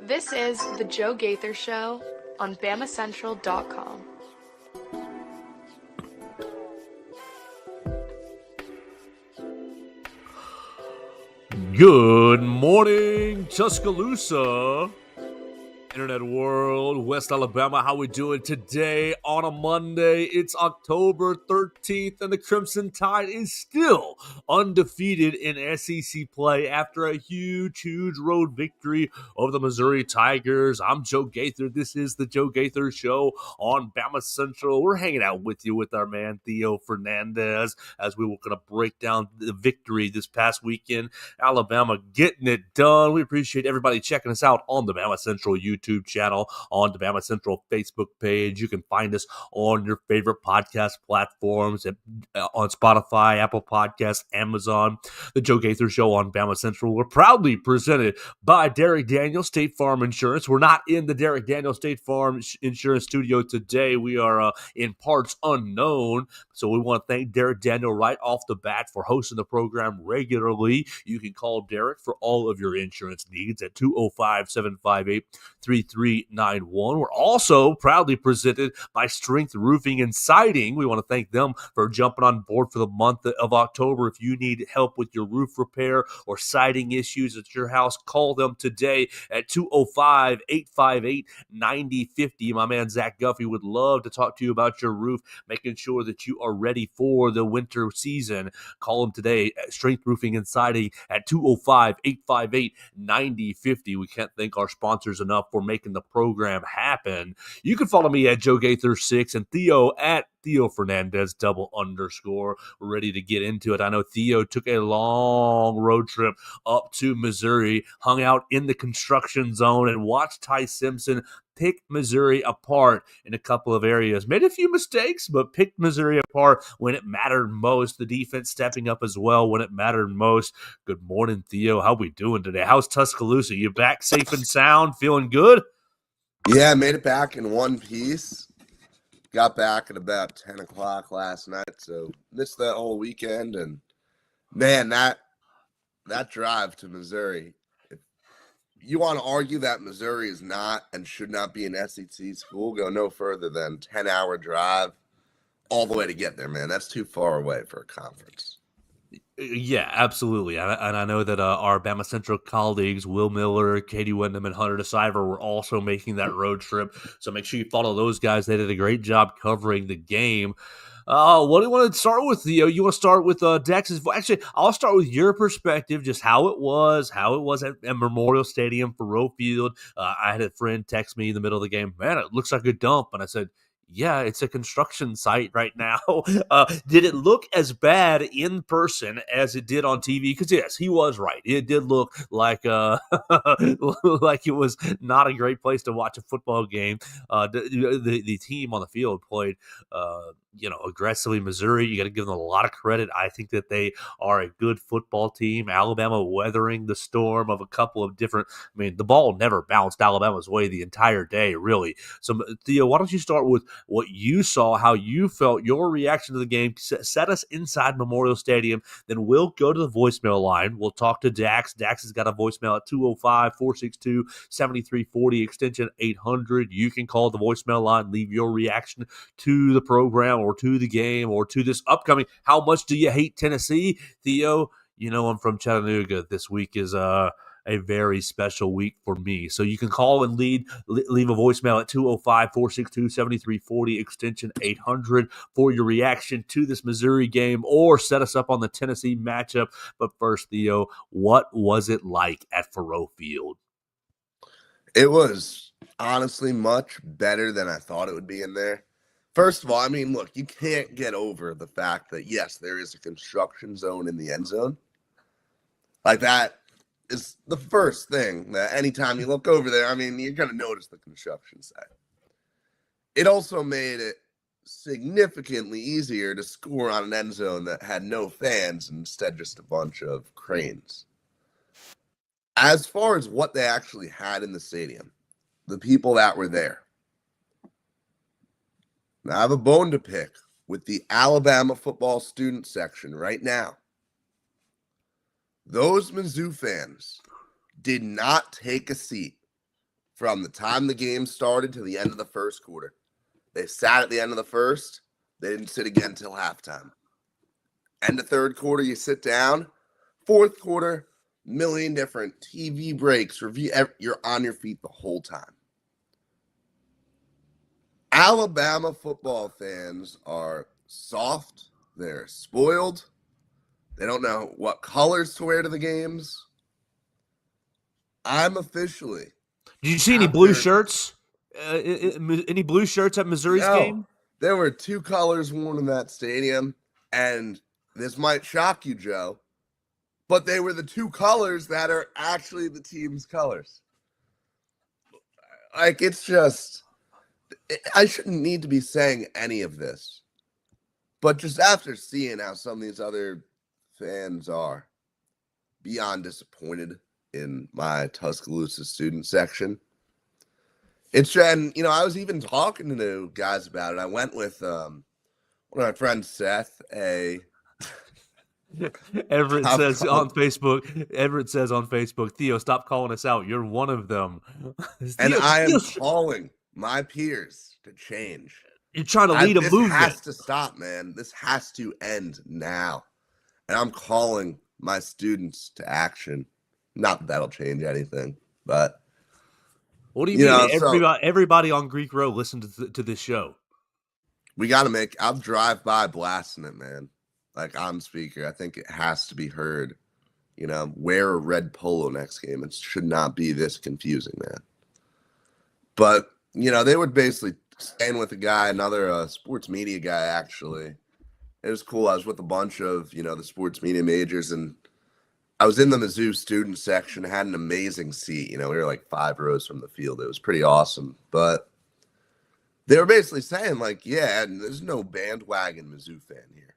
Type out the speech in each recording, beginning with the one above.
This is the Joe Gaither Show on BamaCentral.com. Good morning, Tuscaloosa, Internet world, West Alabama. How we doing today on a Monday? It's October 13th, and the Crimson Tide is still undefeated in SEC play after a huge road victory over the Missouri Tigers. I'm Joe Gaither. This is the Joe Gaither Show on BamaCentral. We're hanging out with you with our man Theo Fernandez as we were going to break down the victory this past weekend. Alabama getting it done. We appreciate everybody checking us out on the BamaCentral YouTube channel, on the BamaCentral Facebook page. You can find us on your favorite podcast platforms on Spotify, Apple Podcasts, Amazon. The Joe Gaither Show on BamaCentral. We're proudly presented by Derek Daniels State Farm Insurance. We're not in the Derek Daniels State Farm Insurance studio today. We are in parts unknown. So we want to thank Derek Daniel right off the bat for hosting the program regularly. You can call Derek for all of your insurance needs at 205-758-3391. We're also proudly presented by Strength Roofing and Siding. We want to thank them for jumping on board for the month of October. If you need help with your roof repair or siding issues at your house, call them today at 205-858-9050. My man Zach Guffey would love to talk to you about your roof, making sure that you are ready for the winter season. Call them today at Strength Roofing and Siding at 205-858-9050. We can't thank our sponsors enough for making the program happen. You can follow me at Joe Gaither6 and Theo at Theo Fernandez _. We're ready to get into it. I know Theo took a long road trip up to Missouri, hung out in the construction zone, and watched Ty Simpson pick Missouri apart in a couple of areas. Made a few mistakes, but picked Missouri apart when it mattered most. The defense stepping up as well when it mattered most. Good morning, Theo. How we doing today? How's Tuscaloosa? You back safe and sound? Feeling good? Yeah, I made it back in one piece. Got back at about 10 o'clock last night, so missed that whole weekend. And, man, that drive to Missouri, if you want to argue that Missouri is not and should not be an SEC school, go no further than 10-hour drive all the way to get there, man. That's too far away for a conference. Yeah, absolutely. And I know that our BamaCentral colleagues, Will Miller, Katie Wyndham, and Hunter DeCiver were also making that road trip. So make sure you follow those guys. They did a great job covering the game. What do you want to start with, Theo? You want to start with Dex's? Actually, I'll start with your perspective, just how it was at Memorial Stadium for Roe Field. I had a friend text me in the middle of the game, man, it looks like a dump. And I said, yeah, it's a construction site right now. Did it look as bad in person as it did on TV? Because yes, he was right. It did look like like it was not a great place to watch a football game. The team on the field played aggressively. Missouri, you got to give them a lot of credit. I think that they are a good football team. Alabama weathering the storm of a couple of different. I mean, the ball never bounced Alabama's way the entire day, really. So, Theo, why don't you start with what you saw, how you felt, your reaction to the game? Set us inside Memorial Stadium. Then we'll go to the voicemail line. We'll talk to Dax. Dax has got a voicemail at 205-462-7340, extension 800. You can call the voicemail line, leave your reaction to the program or to the game or to this upcoming. How much do you hate Tennessee? Theo, you know I'm from Chattanooga. This week is a very special week for me. So you can call and leave a voicemail at 205-462-7340, extension 800 for your reaction to this Missouri game or set us up on the Tennessee matchup. But first, Theo, what was it like at Faurot Field? It was honestly much better than I thought it would be in there. First of all, I mean, look, you can't get over the fact that, yes, there is a construction zone in the end zone. Like, that is the first thing that anytime you look over there, I mean, you're going to notice the construction site. It also made it significantly easier to score on an end zone that had no fans and instead just a bunch of cranes. As far as what they actually had in the stadium, the people that were there, I have a bone to pick with the Alabama football student section right now. Those Mizzou fans did not take a seat from the time the game started to the end of the first quarter. They sat at the end of the first. They didn't sit again until halftime. End of third quarter, you sit down. Fourth quarter, million different TV breaks, review. You're on your feet the whole time. Alabama football fans are soft. They're spoiled. They don't know what colors to wear to the games. I'm officially. Did you see any blue shirts? Any blue shirts at Missouri's game? There were 2 colors worn in that stadium, and this might shock you, Joe, but they were the 2 colors that are actually the team's colors. Like, it's just, I shouldn't need to be saying any of this, but just after seeing how some of these other fans are beyond disappointed in my Tuscaloosa student section. And I was even talking to guys about it. I went with one of my friends, Seth, Everett says on Facebook, Theo, stop calling us out. You're one of them. And I am calling my peers to change. You're trying to lead a movement. This has to stop, man. This has to end now. And I'm calling my students to action. Not that that'll change anything, but what do you mean? Everybody on Greek Row listened to this show. We got to I'll drive by blasting it, man. Like on speaker. I think it has to be heard. Wear a red polo next game. It should not be this confusing, man. But, they would basically stand with a guy, another sports media guy, actually. It was cool. I was with a bunch of, the sports media majors, and I was in the Mizzou student section, had an amazing seat. We were like 5 rows from the field. It was pretty awesome. But they were basically saying, like, yeah, there's no bandwagon Mizzou fan here.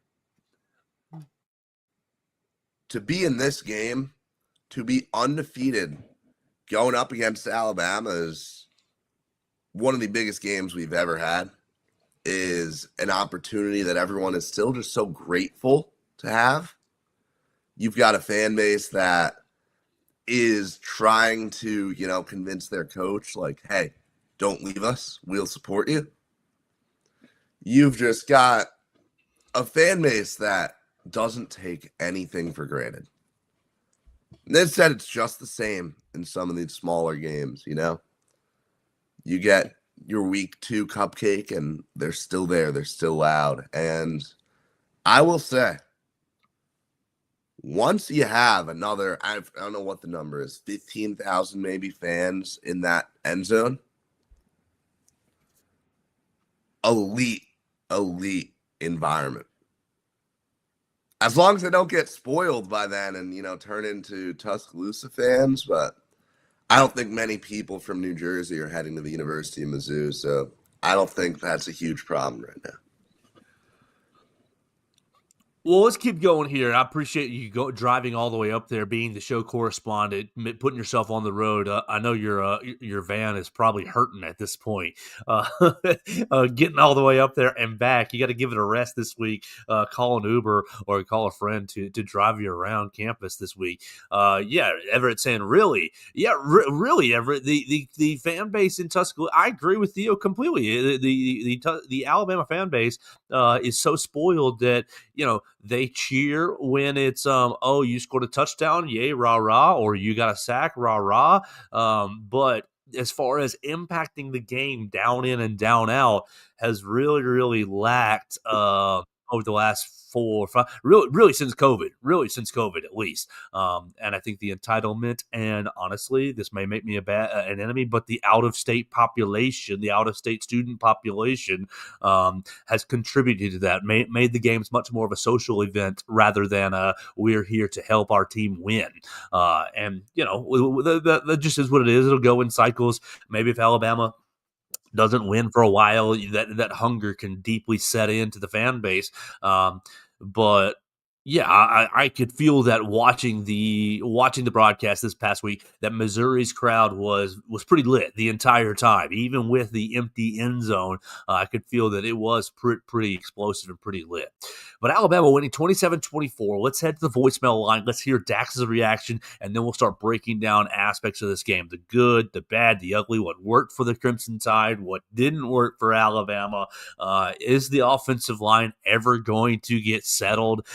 To be in this game, to be undefeated, going up against Alabama is one of the biggest games we've ever had, is an opportunity that everyone is still just so grateful to have. You've got a fan base that is trying to, convince their coach, like, hey, don't leave us. We'll support you. You've just got a fan base that doesn't take anything for granted. They said it's just the same in some of these smaller games, You get your week 2 cupcake, and they're still there. They're still loud. And I will say, once you have another, I don't know what the number is, 15,000 maybe fans in that end zone, elite environment. As long as they don't get spoiled by then and, turn into Tuscaloosa fans, but I don't think many people from New Jersey are heading to the University of Mizzou, so I don't think that's a huge problem right now. Well, let's keep going here. I appreciate you driving all the way up there, being the show correspondent, putting yourself on the road. I know your van is probably hurting at this point. Getting all the way up there and back, you got to give it a rest this week. Call an Uber or call a friend to drive you around campus this week. Everett saying, really? Yeah, really, Everett. The fan base in Tuscaloosa, I agree with Theo completely. The Alabama fan base is so spoiled that they cheer when it's you scored a touchdown, yay, rah rah, or you got a sack, rah rah. But as far as impacting the game down in and down out has really, really lacked over the last 4 or 5, really since COVID at least. And I think the entitlement, and honestly, this may make me an enemy, but the out-of-state population, the out-of-state student population has contributed to that, made the games much more of a social event rather than we're here to help our team win. And, that just is what it is. It'll go in cycles. Maybe if Alabama doesn't win for a while, that hunger can deeply set into the fan base. But Yeah, I could feel that watching the broadcast this past week, that Missouri's crowd was pretty lit the entire time, even with the empty end zone. I could feel that it was pretty explosive and pretty lit. But Alabama winning 27-24. Let's head to the voicemail line. Let's hear Dax's reaction, and then we'll start breaking down aspects of this game: the good, the bad, the ugly. What worked for the Crimson Tide? What didn't work for Alabama? Is the offensive line ever going to get settled?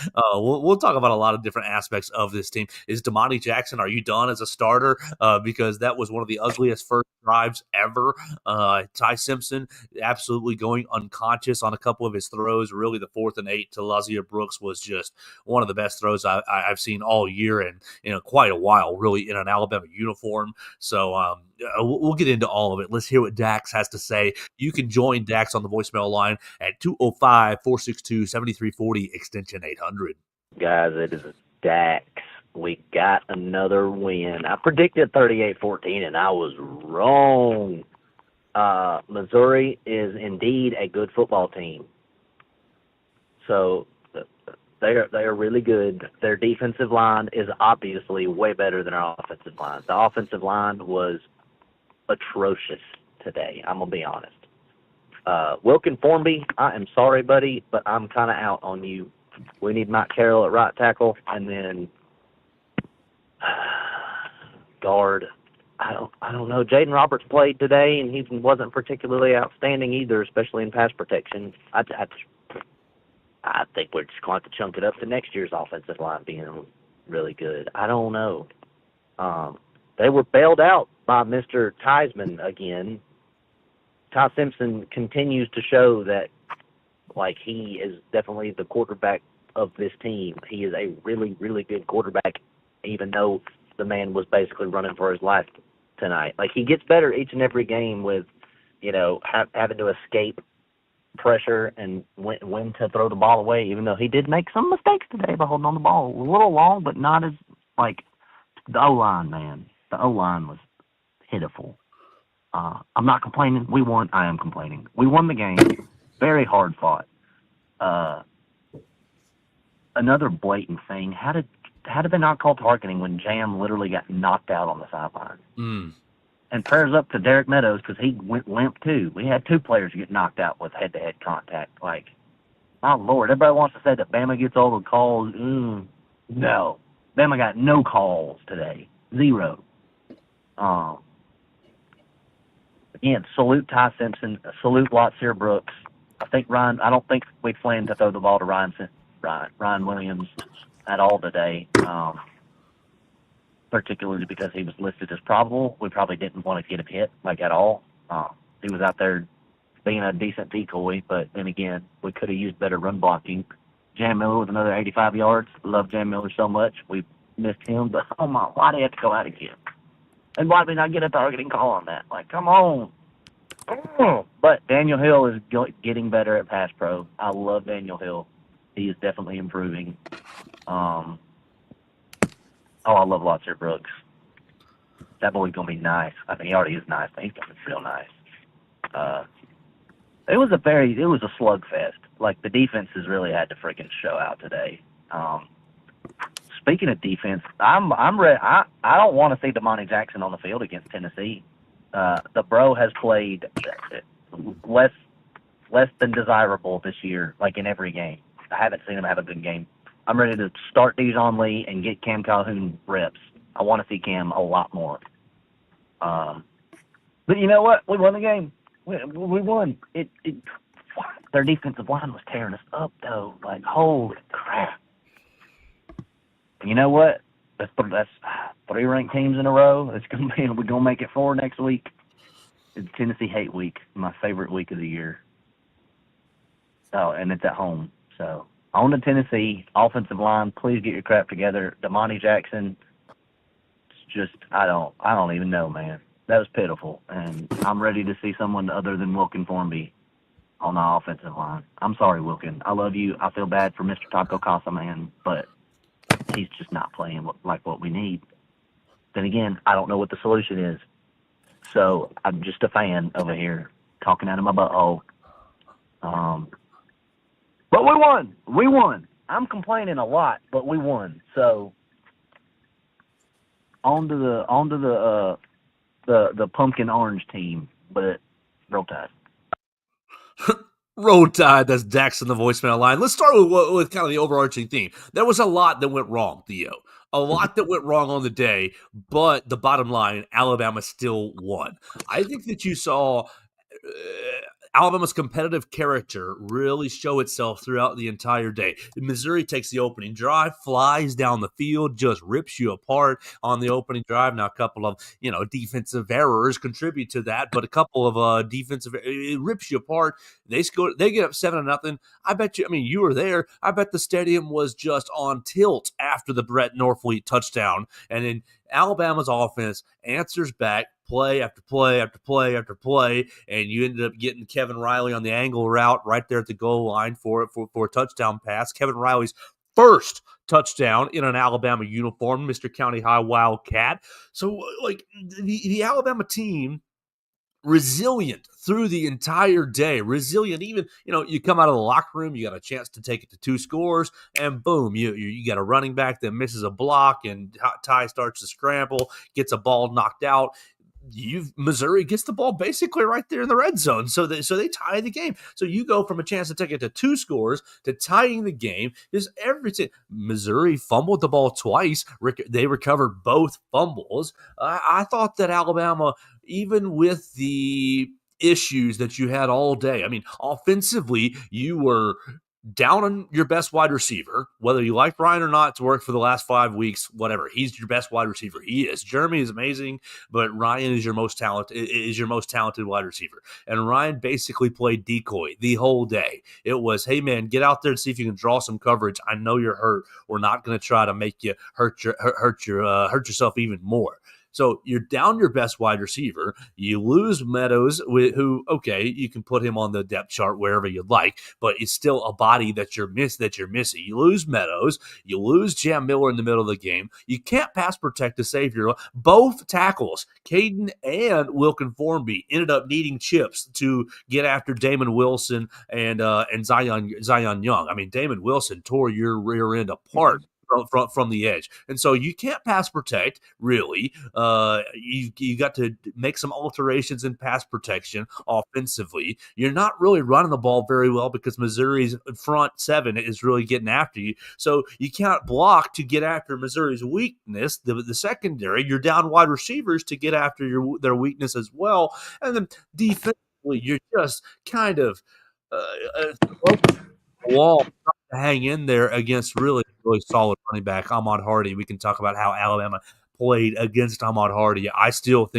We'll talk about a lot of different aspects of this team. Is Damani Jackson, are you done as a starter? Because that was one of the ugliest first drives ever. Ty Simpson absolutely going unconscious on a couple of his throws. Really, the 4th and 8 to Lazia Brooks was just one of the best throws I've seen all year and in quite a while, really, in an Alabama uniform. So we'll get into all of it. Let's hear what Dax has to say. You can join Dax on the voicemail line at 205-462-7340, extension 800. Guys, it is Dax. We got another win. I predicted 38-14, and I was wrong. Missouri is indeed a good football team. So they are really good. Their defensive line is obviously way better than our offensive line. The offensive line was atrocious today, I'm going to be honest. Wilkin Formby, I am sorry, buddy, but I'm kind of out on you. We need Mike Carroll at right tackle, and then guard. I don't know. Jaden Roberts played today, and he wasn't particularly outstanding either, especially in pass protection. I think we're just going to have to chunk it up to next year's offensive line being really good. I don't know. They were bailed out by Mr. Theismann again. Ty Simpson continues to show that, like, he is definitely the quarterback of this team. He is a really, really good quarterback, even though the man was basically running for his life tonight. Like, he gets better each and every game with, having to escape pressure and when to throw the ball away, even though he did make some mistakes today by holding on the ball. A little long, but not as, the O-line, man. The O-line was pitiful. I'm not complaining. We won. I am complaining. We won the game. Very hard fought. Another blatant thing. How did they not call targeting when Jam literally got knocked out on the sideline? And prayers up to Derek Meadows because he went limp too. We had 2 players get knocked out with head-to-head contact. Like, my Lord, everybody wants to say that Bama gets all the calls. No. Bama got no calls today. 0. Again, salute Ty Simpson. Salute Lazia Brooks. I don't think we planned to throw the ball to Ryan Williams at all today, particularly because he was listed as probable. We probably didn't want to get him hit, at all. He was out there being a decent decoy, but then again, we could have used better run blocking. Jam Miller with another 85 yards. Love Jam Miller so much. We missed him, but why do you have to go out again? And why did we not get a targeting call on that? Come on. But Daniel Hill is getting better at pass pro. I love Daniel Hill. He is definitely improving. I love Lazia Brooks. That boy's going to be nice. I think he already is nice, but he's going to be real nice. It was a slugfest. The defenses really had to freaking show out today. Speaking of defense, I'm ready. I don't want to see Damani Jackson on the field against Tennessee. The bro has played less than desirable this year, in every game. I haven't seen him have a good game. I'm ready to start Dijon Lee and get Cam Calhoun reps. I want to see Cam a lot more. But you know what? We won the game. We won. Their defensive line was tearing us up, though. Holy crap. You know what? That's 3 ranked teams in a row. We're gonna make it 4 next week. It's Tennessee Hate Week, my favorite week of the year. Oh, and it's at home. So on to Tennessee. Offensive line, please get your crap together. Damani Jackson. It's just I don't even know, man. That was pitiful, and I'm ready to see someone other than Wilkin Formby on the offensive line. I'm sorry, Wilkin. I love you. I feel bad for Mr. Taco Casa, man, but he's just not playing like what we need. Then again, I don't know what the solution is. So I'm just a fan over here talking out of my butthole. But we won. We won. I'm complaining a lot, but we won. So on to the pumpkin orange team, but Roll Tide. Roll Tide, that's Dax in the voicemail line. Let's start with kind of the overarching theme. There was a lot that went wrong, Theo. A lot that went wrong on the day, but the bottom line, Alabama still won. I think that you saw Alabama's competitive character really show itself throughout the entire day. Missouri takes the opening drive, flies down the field, just rips you apart on the opening drive. Now, a couple of defensive errors contribute to that, but a couple of it rips you apart. They score. They get up 7-0. I bet you. I mean, you were there. I bet the stadium was just on tilt after the Brett Norfleet touchdown, and then Alabama's offense answers back play after play after play after play, and you ended up getting Kevin Riley on the angle route right there at the goal line for a touchdown pass. Kevin Riley's first touchdown in an Alabama uniform, Mr. County High Wildcat. So, like, the Alabama team, resilient through the entire day. Resilient, even, you come out of the locker room, you got a chance to take it to 2 scores, and boom, you got a running back that misses a block, and Ty starts to scramble, gets a ball knocked out. Missouri gets the ball basically right there in the red zone, so they tie the game. So you go from a chance to take it to 2 scores to tying the game. There's everything. Missouri fumbled the ball twice. They recovered both fumbles. I thought that Alabama, even with the issues that you had all day, I mean, offensively, you were down on your best wide receiver, whether you like Ryan or not, to work for the last 5 weeks, whatever. He's your best wide receiver. He is. Jeremy is amazing, but Ryan is your most talented wide receiver. And Ryan basically played decoy the whole day. It was, hey man, get out there and see if you can draw some coverage. I know you're hurt. We're not going to try to make you hurt yourself even more. So you're down your best wide receiver. You lose Meadows, who, okay, you can put him on the depth chart wherever you'd like, but it's still a body that you're missing. You lose Meadows. You lose Jam Miller in the middle of the game. You can't pass protect to save your life. Both tackles, Caden and Wilkin Formby, ended up needing chips to get after Damon Wilson and Zion Young. I mean, Damon Wilson tore your rear end apart from the edge. And so you can't pass protect, really. You got to make some alterations in pass protection offensively. You're not really running the ball very well because Missouri's front 7 is really getting after you. So you can't block to get after Missouri's weakness, the secondary. You're down wide receivers to get after their weakness as well. And then defensively, you're just kind of wall to hang in there against really solid running back Ahmad Hardy. We can talk about how Alabama played against Ahmad Hardy. I still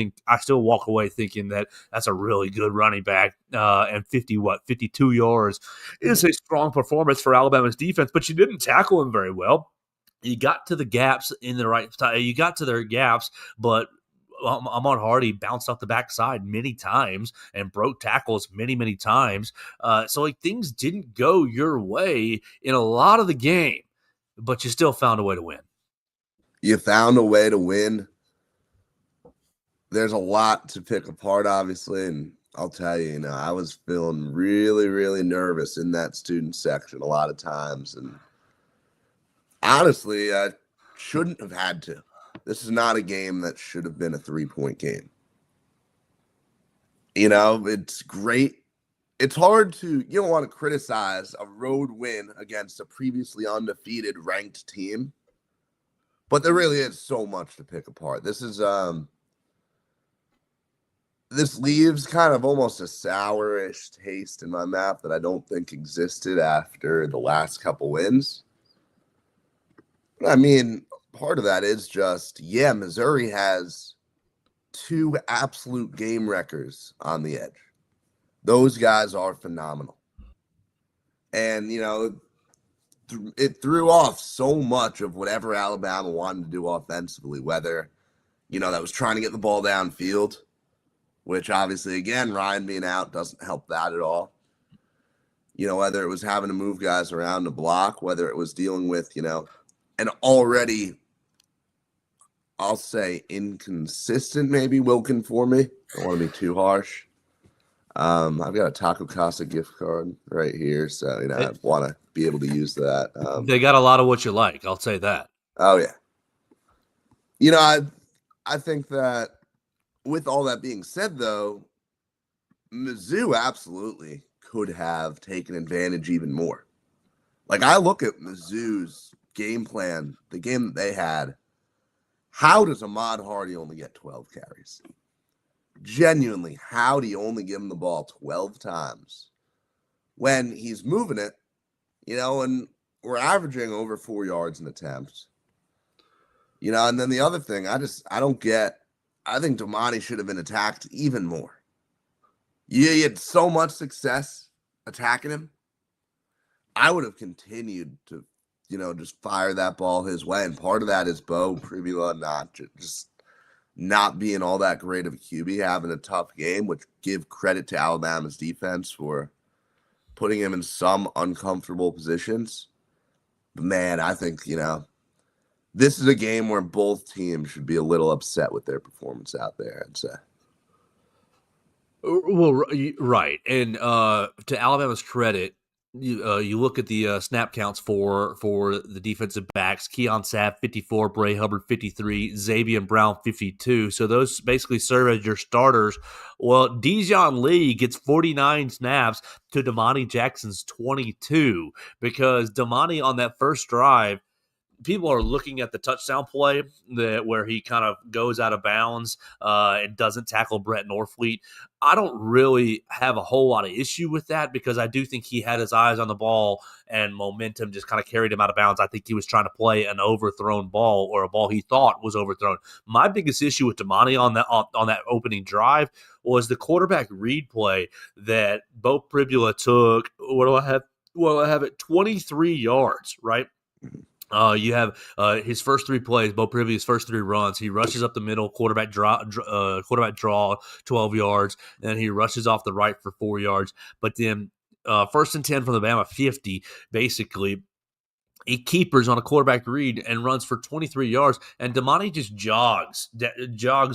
walk away thinking that that's a really good running back. And 52 yards is a strong performance for Alabama's defense, but you didn't tackle him very well. You got to the gaps in the right time. You got to their gaps, but Ahmad Hardy bounced off the backside many times and broke tackles many, many times. So like things didn't go your way in a lot of the game, but you still found a way to win. You found a way to win. There's a lot to pick apart, obviously, and I'll tell you, I was feeling really, really nervous in that student section a lot of times, and honestly, I shouldn't have had to. This is not a game that should have been a 3-point game. It's great. It's hard to, you don't want to criticize a road win against a previously undefeated ranked team, but there really is so much to pick apart. This leaves kind of almost a sourish taste in my mouth that I don't think existed after the last couple wins. I mean, part of that is just, Missouri has 2 absolute game wreckers on the edge. Those guys are phenomenal. And, it threw off so much of whatever Alabama wanted to do offensively, whether, that was trying to get the ball downfield, which obviously, again, Ryan being out doesn't help that at all. Whether it was having to move guys around to block, whether it was dealing with, an already, I'll say, inconsistent maybe Wilkin for me. Don't want to be too harsh. I've got a Taco Casa gift card right here, so I want to be able to use that. They got a lot of what you like. I'll say that. Oh yeah. I think that with all that being said, though, Mizzou absolutely could have taken advantage even more. Like, I look at Mizzou's game plan, the game that they had. How does Ahmad Hardy only get 12 carries? Genuinely, how do you only give him the ball 12 times when he's moving it, and we're averaging over 4 yards an attempt? And then the other thing, I don't get, I think Damani should have been attacked even more. You had so much success attacking him. I would have continued to, just fire that ball his way. And part of that is Bo Pribula just not being all that great of a QB, having a tough game, which give credit to Alabama's defense for putting him in some uncomfortable positions. But man, I think, this is a game where both teams should be a little upset with their performance out there, I'd say. Well, right. And to Alabama's credit, you look at the snap counts for the defensive backs. Keon Sapp, 54, Bray Hubbard, 53, Xavier Brown, 52. So those basically serve as your starters. Well, Dijon Lee gets 49 snaps to Damani Jackson's 22 because Damani on that first drive, people are looking at the touchdown play where he kind of goes out of bounds and doesn't tackle Brett Norfleet. I don't really have a whole lot of issue with that because I do think he had his eyes on the ball and momentum just kind of carried him out of bounds. I think he was trying to play an overthrown ball or a ball he thought was overthrown. My biggest issue with Damani on that opening drive was the quarterback read play that Bo Pribula took. What do I have? Well, I have it 23 yards, right? You have his first 3 plays, Bo Pribula's first 3 runs. He rushes up the middle, quarterback draw, 12 yards, and then he rushes off the right for 4 yards. But then first and 10 from the Bama 50, basically, he keepers on a quarterback read and runs for 23 yards, and Damani just jogs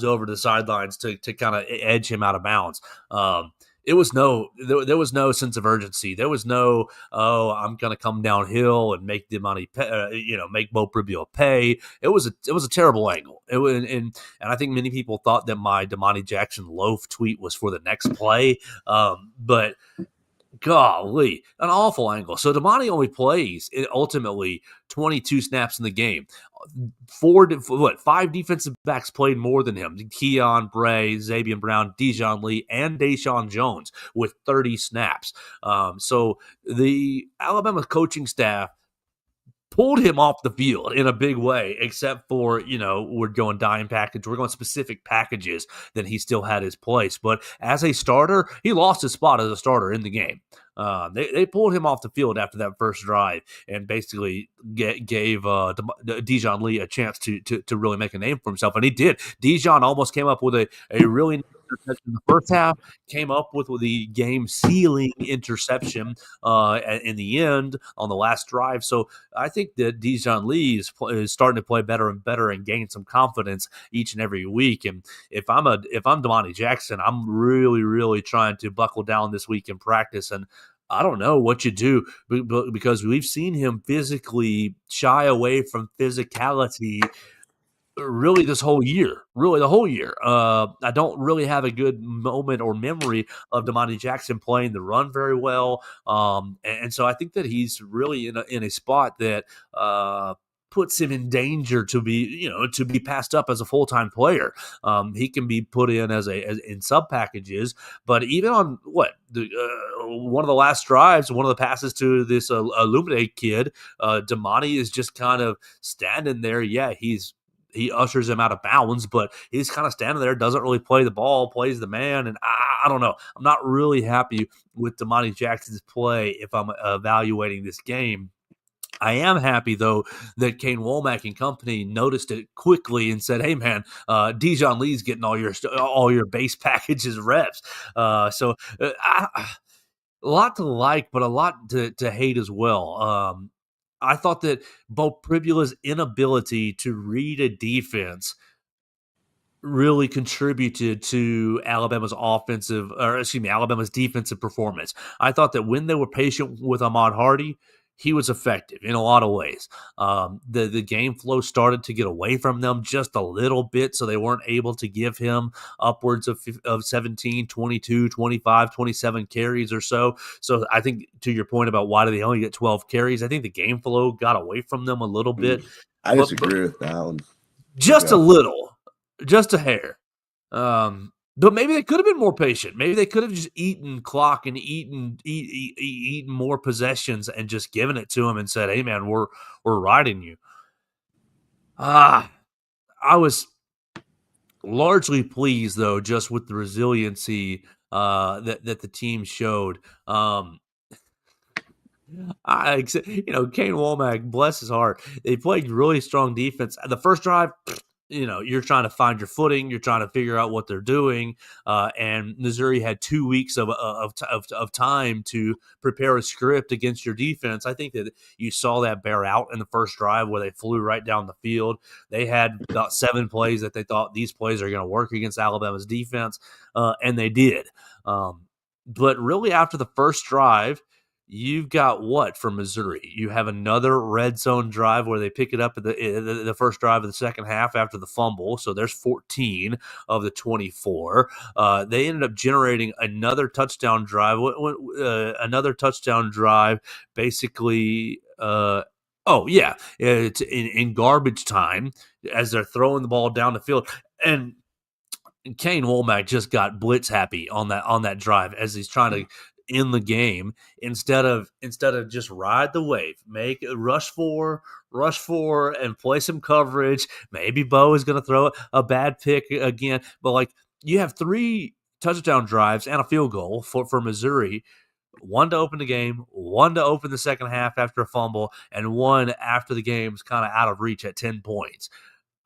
over the sidelines to kind of edge him out of bounds. There was no sense of urgency. There was no, I'm going to come downhill and make Damani make Bo Pribula pay. It was a terrible angle. And I think many people thought that my Damani Jackson loaf tweet was for the next play. But golly, an awful angle. So Damani only plays ultimately 22 snaps in the game. 5 defensive backs played more than him. Keon, Bray, Xavier Brown, Dijon Lee, and Deshaun Jones with 30 snaps. So the Alabama coaching staff pulled him off the field in a big way, except for, we're going dime package. We're going specific packages. Then he still had his place. But as a starter, he lost his spot as a starter in the game. They pulled him off the field after that first drive and basically gave Dijon Lee a chance to really make a name for himself. And he did. Dijon almost came up with a really nice interception in the first half, came up with the game-sealing interception in the end on the last drive. So I think that Dijon Lee is starting to play better and better and gain some confidence each and every week. And if I'm Damani Jackson, I'm really, really trying to buckle down this week in practice. And I don't know what you do because we've seen him physically shy away from physicality really the whole year. I don't really have a good moment or memory of Damani Jackson playing the run very well. And so I think that he's really in a spot that puts him in danger to be passed up as a full-time player. He can be put in as in sub packages, but even on one of the last drives, one of the passes to this Illuminate kid, Damani is just kind of standing there. Yeah, he ushers him out of bounds, but he's kind of standing there, doesn't really play the ball, plays the man, and I don't know. I'm not really happy with Damani Jackson's play if I'm evaluating this game. I am happy, though, that Kane Womack and company noticed it quickly and said, hey, man, Dijon Lee's getting all your base packages reps. So a lot to like, but a lot to hate as well. I thought that Bo Pribula's inability to read a defense really contributed to Alabama's defensive performance. I thought that when they were patient with Ahmad Hardy, he was effective in a lot of ways. The game flow started to get away from them just a little bit, so they weren't able to give him upwards of 17, 22, 25, 27 carries or so. So I think to your point about why do they only get 12 carries, I think the game flow got away from them a little bit. I but disagree with that one. just a little, just a hair. But maybe they could have been more patient. Maybe they could have just eaten clock and eaten more possessions and just given it to him and said, "Hey, man, we're riding you." I was largely pleased though, just with the resiliency that the team showed. Kane Womack, bless his heart, they played really strong defense. The first drive, you're trying to find your footing, you're trying to figure out what they're doing, and Missouri had 2 weeks of time to prepare a script against your defense. I think that you saw that bear out in the first drive where they flew right down the field. They had about 7 plays that they thought these plays are going to work against Alabama's defense, and they did. But really, after the first drive, you've got what for Missouri? You have another red zone drive where they pick it up at the first drive of the second half after the fumble. So there's 14 of the 24. They ended up generating another touchdown drive. Basically. It's in garbage time as they're throwing the ball down the field. And Kane Womack just got blitz happy on that drive as he's trying to end the game instead of just ride the wave, make a rush for and play some coverage. Maybe Bo is going to throw a bad pick again, but like you have 3 touchdown drives and a field goal for Missouri. 1 to open the game, 1 to open the second half after a fumble, and 1 after the game's kind of out of reach at 10 points.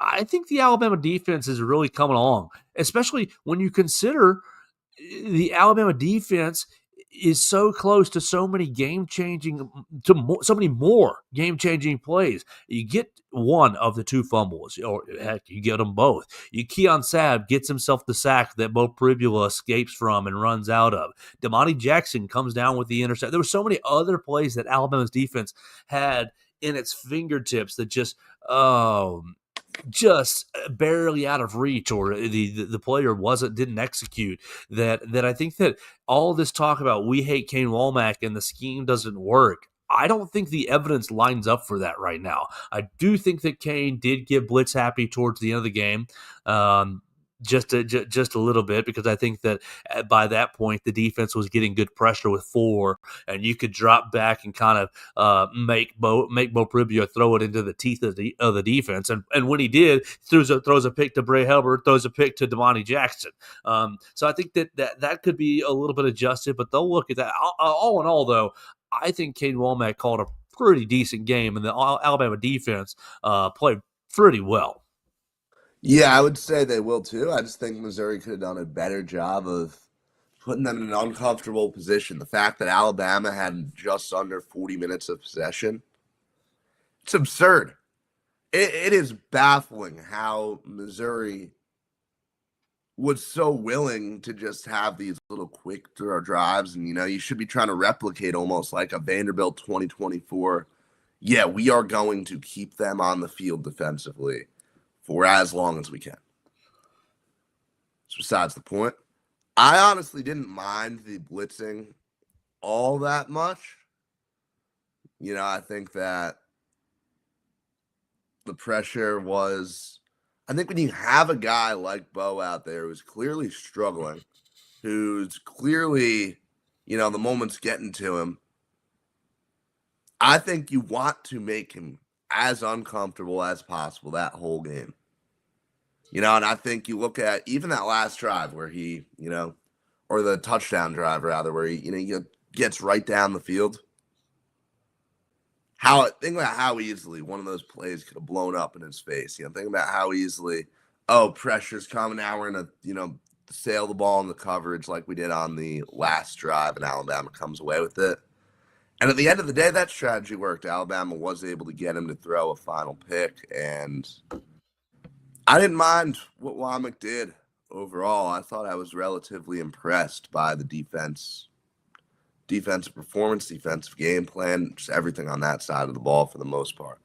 I think the Alabama defense is really coming along, especially when you consider the Alabama defense is so close to so many so many more game-changing plays. You get 1 of the 2 fumbles, or heck, you get them both. Keon Sabb gets himself the sack that Bo Pribula escapes from and runs out of. Damani Jackson comes down with the intercept. There were so many other plays that Alabama's defense had in its fingertips that just barely out of reach, or the player didn't execute, that I think that all this talk about we hate Kane Womack and the scheme doesn't work, I don't think the evidence lines up for that right now. I do think that Kane did get blitz happy towards the end of the game, just a little bit, because I think that by that point the defense was getting good pressure with 4, and you could drop back and kind of make Bo Pribula throw it into the teeth of the defense, and when he did, throws a pick to Bray Hubbard, throws a pick to Damani Jackson. So I think that could be a little bit adjusted, but they'll look at that. All in all, though, I think Kane Womack called a pretty decent game, and the Alabama defense played pretty well. Yeah, I would say they will too. I just think Missouri could have done a better job of putting them in an uncomfortable position. The fact that Alabama had just under 40 minutes of possession, it's absurd. It is baffling how Missouri was so willing to just have these little quick throw drives. And, you should be trying to replicate almost like a Vanderbilt 2024. Yeah, we are going to keep them on the field defensively for as long as we can. It's besides the point. I honestly didn't mind the blitzing all that much. I think that the pressure was, I think when you have a guy like Bo out there who's clearly struggling, who's clearly, the moment's getting to him, I think you want to make him as uncomfortable as possible that whole game. And I think you look at even that last drive where he, or the touchdown drive rather, where he gets right down the field. Think about how easily one of those plays could have blown up in his face. Think about how easily, pressure's coming. Now we're gonna, sail the ball in the coverage like we did on the last drive, and Alabama comes away with it. And at the end of the day, that strategy worked. Alabama was able to get him to throw a final pick, and I didn't mind what Womack did overall. I thought I was relatively impressed by the defense defensive performance, defensive game plan, just everything on that side of the ball for the most part.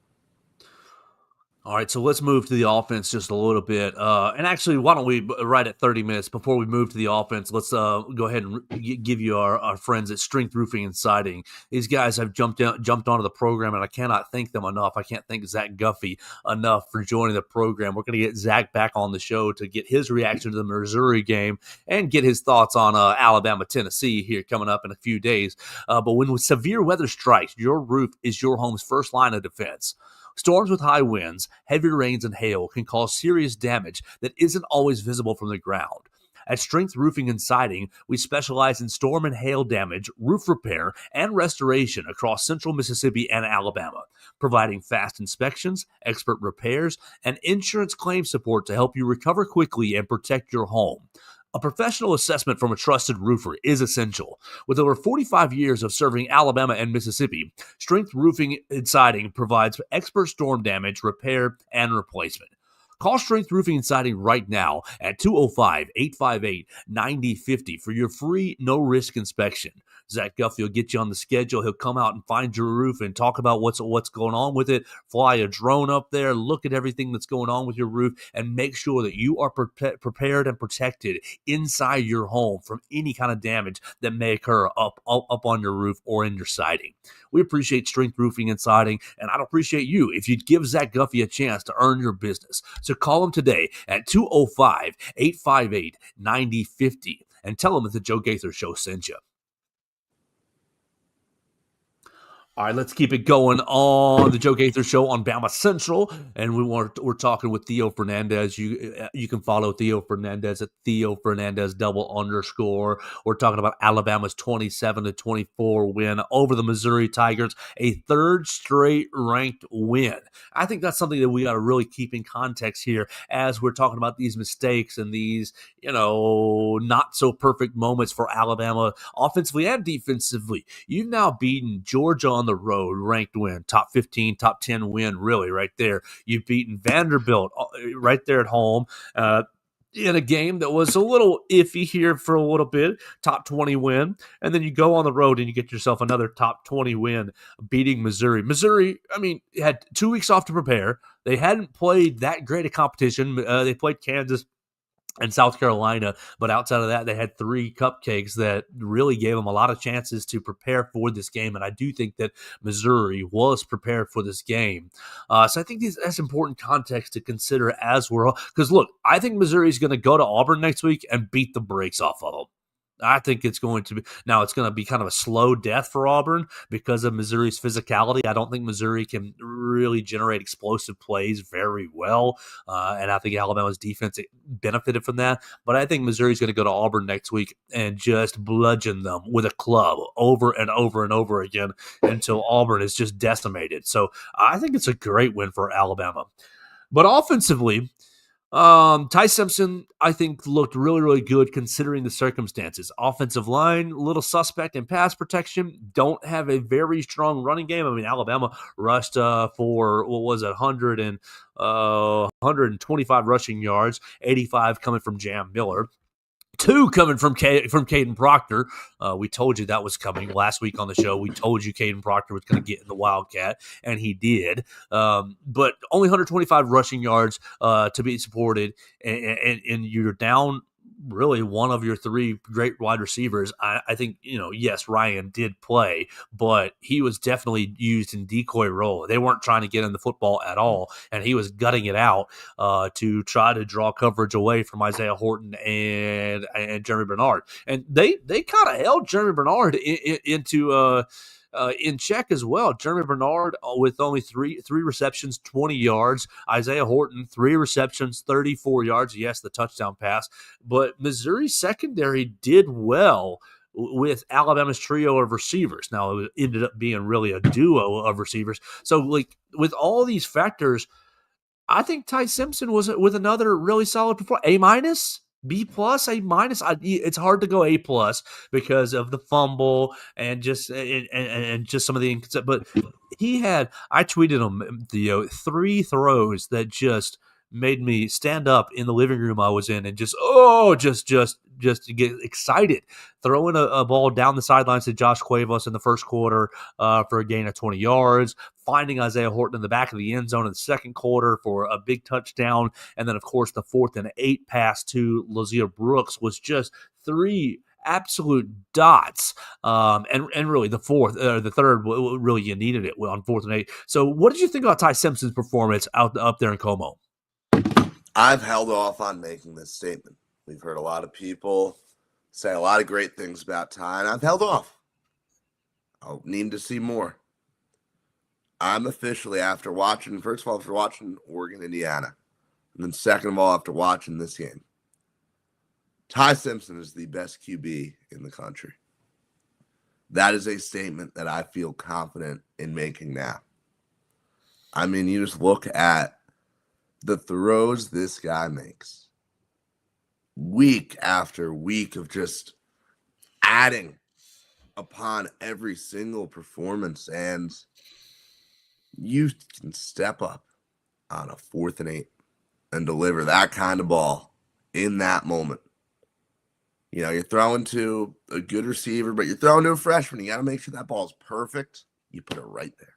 All right, so let's move to the offense just a little bit. And actually, why don't we, right at 30 minutes, before we move to the offense, let's go ahead and give you our friends at Strength Roofing and Siding. These guys have jumped onto the program, and I cannot thank them enough. I can't thank Zach Guffey enough for joining the program. We're going to get Zach back on the show to get his reaction to the Missouri game and get his thoughts on Alabama, Tennessee here coming up in a few days. But when severe weather strikes, your roof is your home's first line of defense. Storms with high winds, heavy rains, and hail can cause serious damage that isn't always visible from the ground. At Strength Roofing and Siding, we specialize in storm and hail damage, roof repair, and restoration across central Mississippi and Alabama, providing fast inspections, expert repairs, and insurance claim support to help you recover quickly and protect your home. A professional assessment from a trusted roofer is essential. With over 45 years of serving Alabama and Mississippi, Strength Roofing and Siding provides expert storm damage, repair, and replacement. Call Strength Roofing and Siding right now at 205-858-9050 for your free, no-risk inspection. Zach Guffey will get you on the schedule. He'll come out and find your roof and talk about what's going on with it, fly a drone up there, look at everything that's going on with your roof, and make sure that you are prepared and protected inside your home from any kind of damage that may occur up on your roof or in your siding. We appreciate Strength Roofing and Siding, and I'd appreciate you if you'd give Zach Guffey a chance to earn your business. So call him today at 205-858-9050 and tell him that the Joe Gaither Show sent you. All right, let's keep it going on the Joe Gaither Show on BamaCentral, and we're talking with Theo Fernandez. You can follow Theo Fernandez at Theo Fernandez _. We're talking about Alabama's 27-24 win over the Missouri Tigers, a third straight ranked win. I think that's something that we got to really keep in context here as we're talking about these mistakes and these, not so perfect moments for Alabama offensively and defensively. You've now beaten Georgia on the road, ranked win, top 15, top 10 win, really, right there. You've beaten Vanderbilt right there at home in a game that was a little iffy here for a little bit, top 20 win, and then you go on the road and you get yourself another top 20 win, beating Missouri. Missouri, had 2 weeks off to prepare. They hadn't played that great a competition. They played Kansas and South Carolina, but outside of that, they had 3 cupcakes that really gave them a lot of chances to prepare for this game, and I do think that Missouri was prepared for this game. So I think that's important context to consider as we're – because, look, I think Missouri is going to go to Auburn next week and beat the brakes off of them. I think it's going to be – now it's going to be kind of a slow death for Auburn because of Missouri's physicality. I don't think Missouri can really generate explosive plays very well, and I think Alabama's defense benefited from that. But I think Missouri's going to go to Auburn next week and just bludgeon them with a club over and over and over again until Auburn is just decimated. So I think it's a great win for Alabama. But offensively – Ty Simpson, I think, looked really, really good considering the circumstances. Offensive line, little suspect in pass protection, don't have a very strong running game. Alabama rushed for, 125 rushing yards, 85 coming from Jam Miller. 2 coming from Caden Proctor. We told you that was coming last week on the show. We told you Caden Proctor was going to get in the Wildcat, and he did. But only 125 rushing yards to be supported, and you're down really one of your 3 great wide receivers. I think, yes, Ryan did play, but he was definitely used in decoy role. They weren't trying to get in the football at all, and he was gutting it out to try to draw coverage away from Isaiah Horton and Jeremy Bernard. And they kind of held Jeremy Bernard into in check as well. Jeremy Bernard with only three receptions, 20 yards. Isaiah Horton, 3 receptions, 34 yards. Yes, the touchdown pass. But Missouri's secondary did well with Alabama's trio of receivers. Now, it ended up being really a duo of receivers. So, with all these factors, I think Ty Simpson was with another really solid performance. A-, B+, A-. It's hard to go A+ because of the fumble and just some of the but he had, I tweeted him, 3 throws that just made me stand up in the living room I was in and just to get excited, throwing a ball down the sidelines to Josh Cuevas in the first quarter for a gain of 20 yards, finding Isaiah Horton in the back of the end zone in the second quarter for a big touchdown, and then, of course, the 4th and 8 pass to Lazier Brooks was just 3 absolute dots. And really the third, really you needed it on 4th and 8. So what did you think about Ty Simpson's performance up there in Como? I've held off on making this statement. We've heard a lot of people say a lot of great things about Ty, and I've held off. I'll need to see more. I'm officially, after watching Oregon, Indiana, and then second of all, after watching this game, Ty Simpson is the best QB in the country. That is a statement that I feel confident in making now. I mean, you just look at the throws this guy makes week after week of just adding upon every single performance, and you can step up on a 4th and 8 and deliver that kind of ball in that moment. You know, you're throwing to a good receiver, but you're throwing to a freshman. You got to make sure that ball is perfect. You put it right there.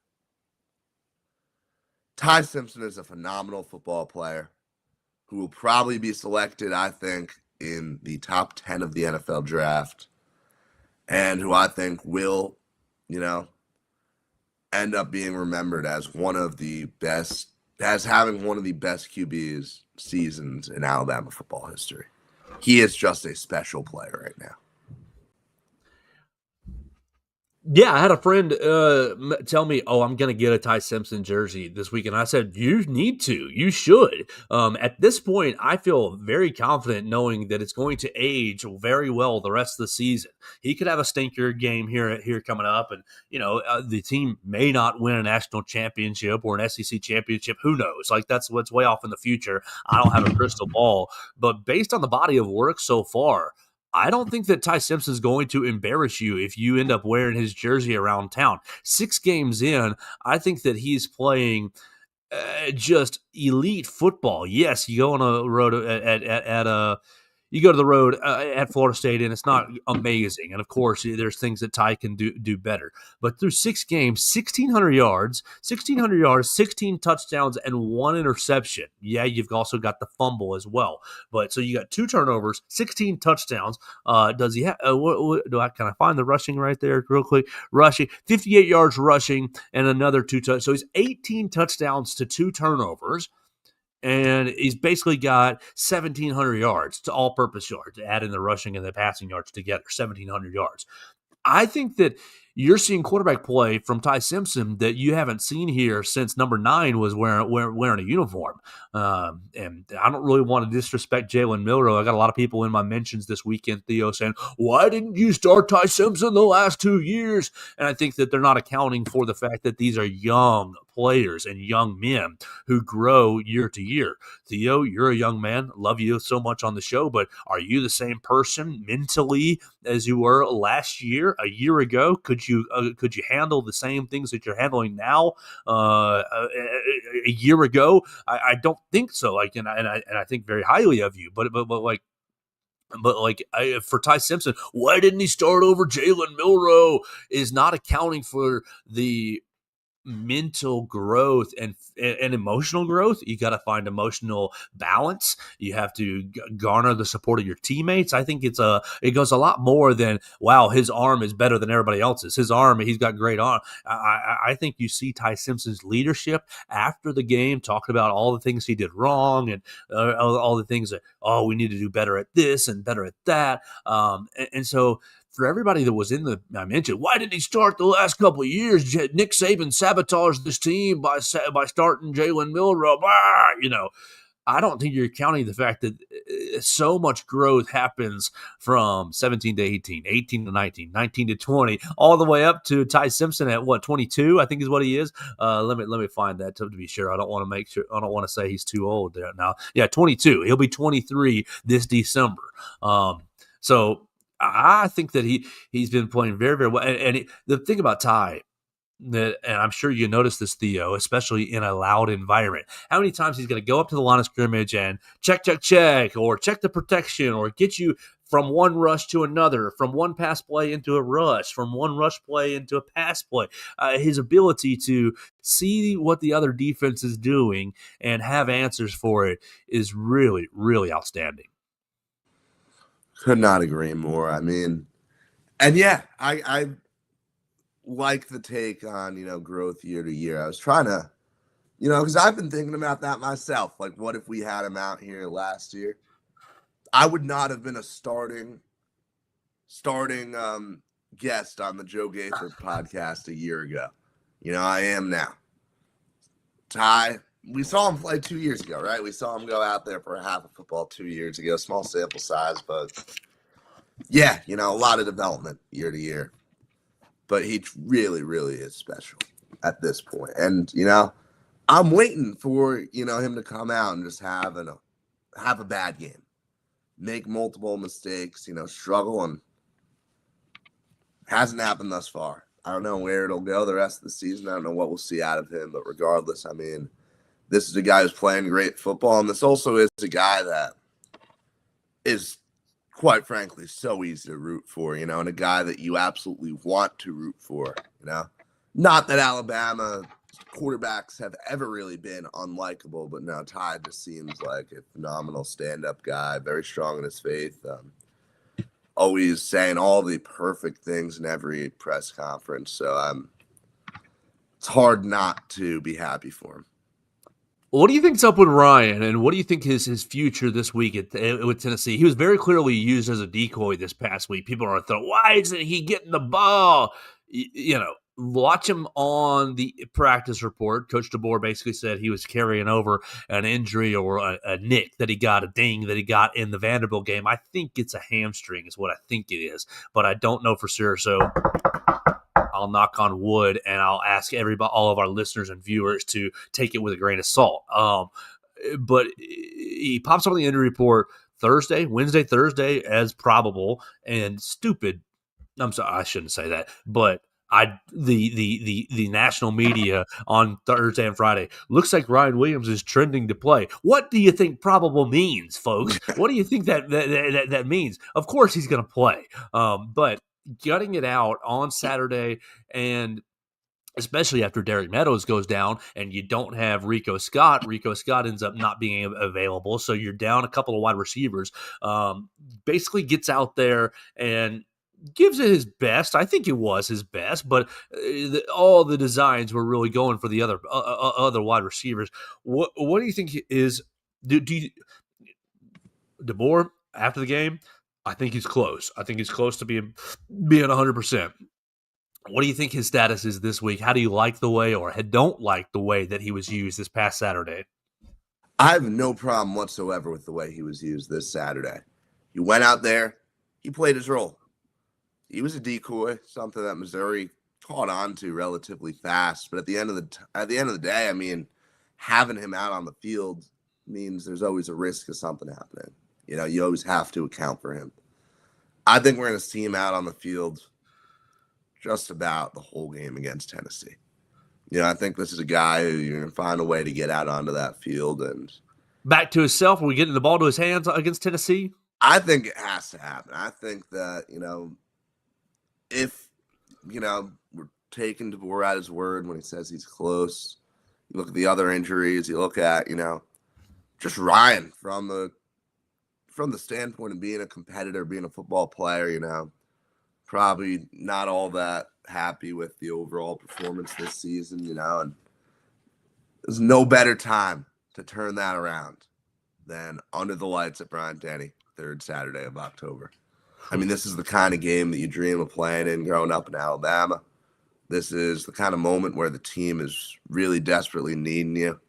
Ty Simpson is a phenomenal football player who will probably be selected, I think, in the top 10 of the NFL draft, and who I think will, end up being remembered as one of the best, as having one of the best QBs seasons in Alabama football history. He is just a special player right now. Yeah, I had a friend tell me, I'm going to get a Ty Simpson jersey this weekend. I said, you need to. You should. At this point, I feel very confident knowing that it's going to age very well the rest of the season. He could have a stinker game here coming up, and the team may not win a national championship or an SEC championship. Who knows? Like, that's what's way off in the future. I don't have a crystal ball. But based on the body of work so far, I don't think that Ty Simpson's going to embarrass you if you end up wearing his jersey around town. 6 games in, I think that he's playing just elite football. Yes, you go on a road you go to the road at Florida State, and it's not amazing. And, of course, there's things that Ty can do better. But through 6 games, 1,600 yards, 16 touchdowns, and 1 interception. Yeah, you've also got the fumble as well. But so you got 2 turnovers, 16 touchdowns. Does he have can I find the rushing right there real quick? Rushing, 58 yards rushing, and another 2 touchdowns. So he's 18 touchdowns to 2 turnovers. And he's basically got 1,700 yards to all-purpose yards, adding the rushing and the passing yards together, 1,700 yards. I think that you're seeing quarterback play from Ty Simpson that you haven't seen here since number 9 was wearing a uniform. And I don't really want to disrespect Jalen Milroe. I got a lot of people in my mentions this weekend, Theo, saying, why didn't you start Ty Simpson the last 2 years? And I think that they're not accounting for the fact that these are young players and young men who grow year to year. Theo, you're a young man. Love you so much on the show, but are you the same person mentally as you were last year, a year ago? Could you handle the same things that you're handling now a year ago? I don't think so. And I think very highly of you, but for Ty Simpson, why didn't he start over Jalen Milroe is not accounting for the mental growth and emotional growth. You got to find emotional balance. You have to garner the support of your teammates. I think it goes a lot more than, wow, his arm is better than everybody else's. He's got great arm. I think you see Ty Simpson's leadership after the game, talking about all the things he did wrong and all the things that, we need to do better at this and better at that. And so for everybody that was I mentioned, why didn't he start the last couple of years? Nick Saban sabotaged this team by starting Jalen Milroe. I don't think you're counting the fact that so much growth happens from 17 to 18, 18 to 19, 19 to 20, all the way up to Ty Simpson at 22, I think is what he is. Let me find that to be sure. I don't want to say he's too old there now. Yeah, 22. He'll be 23 this December. So I think that he's been playing very, very well. And the thing about Ty, and I'm sure you noticed this, Theo, especially in a loud environment. How many times he's going to go up to the line of scrimmage and check, or check the protection, or get you from one rush to another, from one pass play into a rush, from one rush play into a pass play. His ability to see what the other defense is doing and have answers for it is really, really outstanding. Could not agree more. I mean, and yeah, I like the take on, growth year to year. I was trying to, because I've been thinking about that myself. Like, what if we had him out here last year? I would not have been a starting guest on the Joe Gaither podcast a year ago. I am now. Ty, we saw him play 2 years ago, right? We saw him go out there for a half of football 2 years ago. Small sample size, but yeah, a lot of development year to year. But he really, really is special at this point. And, I'm waiting for, him to come out and just have a bad game. Make multiple mistakes, struggle, and hasn't happened thus far. I don't know where it'll go the rest of the season. I don't know what we'll see out of him, but regardless, I mean, this is a guy who's playing great football, and this also is a guy that is, quite frankly, so easy to root for, and a guy that you absolutely want to root for, Not that Alabama quarterbacks have ever really been unlikable, but no, Ty just seems like a phenomenal stand-up guy, very strong in his faith, always saying all the perfect things in every press conference. So it's hard not to be happy for him. What do you think's up with Ryan, and what do you think is his future this week with Tennessee? He was very clearly used as a decoy this past week. People are throwing, why isn't he getting the ball? Watch him on the practice report. Coach DeBoer basically said he was carrying over an injury or a nick that he got, a ding that he got in the Vanderbilt game. I think it's a hamstring is what I think it is, but I don't know for sure. So I'll knock on wood, and I'll ask all of our listeners and viewers to take it with a grain of salt. But he pops up on the injury report Wednesday, Thursday as probable, and stupid. I'm sorry, I shouldn't say that, but the national media on Thursday and Friday looks like Ryan Williams is trending to play. What do you think probable means, folks? What do you think that means? Of course he's going to play, but gutting it out on Saturday, and especially after Derek Meadows goes down and you don't have Rico Scott ends up not being available, so you're down a couple of wide receivers. Basically gets out there and gives it his best. I think it was his best, but all the designs were really going for the other wide receivers. What do you think is DeBoer after the game? I think he's close. I think he's close to being 100%. What do you think his status is this week? How do you like the way or don't like the way that he was used this past Saturday? I have no problem whatsoever with the way he was used this Saturday. He went out there. He played his role. He was a decoy, something that Missouri caught on to relatively fast. But at the end of the day, I mean, having him out on the field means there's always a risk of something happening. You always have to account for him. I think we're going to see him out on the field just about the whole game against Tennessee. I think this is a guy who you're going to find a way to get out onto that field and back to himself. Are we getting the ball to his hands against Tennessee? I think it has to happen. I think that, if, we're taking DeBoer at his word when he says he's close, you look at the other injuries, you look at, just Ryan from the standpoint of being a competitor, being a football player, probably not all that happy with the overall performance this season, and there's no better time to turn that around than under the lights at Bryant-Denny, third Saturday of October. I mean, this is the kind of game that you dream of playing in growing up in Alabama. This is the kind of moment where the team is really desperately needing you.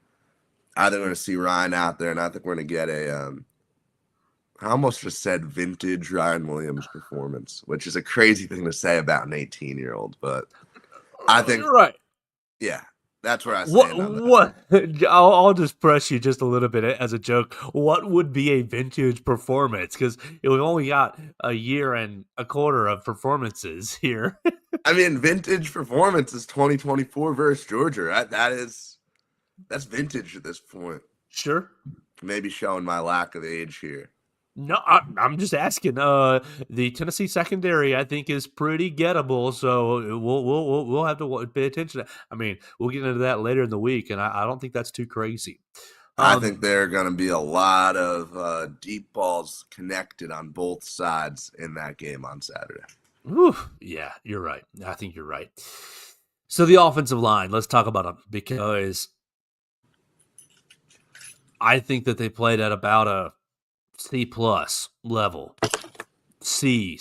I think we're going to see Ryan out there, and I think we're going to get I almost just said vintage Ryan Williams performance, which is a crazy thing to say about an 18-year-old, but I think you're right. Yeah, that's where I stand on that. What? I'll just press you just a little bit as a joke. What would be a vintage performance? Because we've only got a year and a quarter of performances here. I mean, vintage performance is 2024 versus Georgia, right? That's vintage at this point. Sure. Maybe showing my lack of age here. No, I'm just asking. The Tennessee secondary, I think, is pretty gettable. So we'll have to pay attention to that. I mean, we'll get into that later in the week, and I don't think that's too crazy. I think there are going to be a lot of deep balls connected on both sides in that game on Saturday. Whew, yeah, you're right. I think you're right. So the offensive line, let's talk about them, because I think that they played at about a C+ level. C+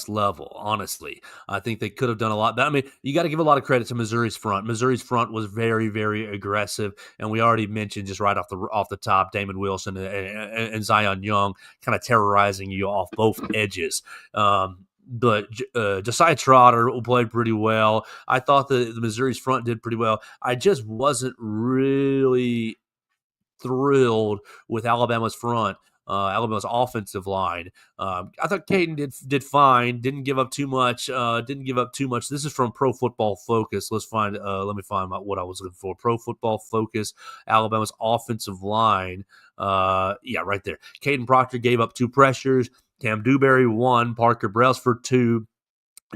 level, honestly. I think they could have done a lot better. I mean, you got to give a lot of credit to Missouri's front. Missouri's front was very, very aggressive, and we already mentioned just right off the top, Damon Wilson and Zion Young kind of terrorizing you off both edges. But Josiah Trotter played pretty well. I thought the Missouri's front did pretty well. I just wasn't really thrilled with Alabama's front. Alabama's offensive line. I thought Caden did fine. Didn't give up too much. This is from Pro Football Focus. Let me find what I was looking for. Pro Football Focus. Alabama's offensive line. Right there. Caden Proctor gave up 2 pressures. Cam Dewberry 1. Parker Brailsford 2.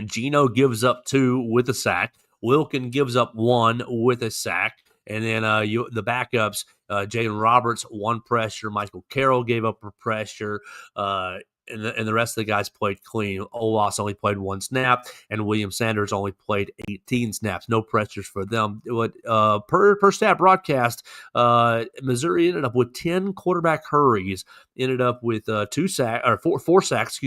Gino gives up 2 with a sack. Wilkin gives up 1 with a sack. And then the backups, Jalen Roberts, 1 pressure. Michael Carroll gave up a pressure. And the rest of the guys played clean. Olas only played 1 snap, and William Sanders only played 18 snaps. No pressures for them. Per stat broadcast, Missouri ended up with 10 quarterback hurries. Ended up with 4 sacks,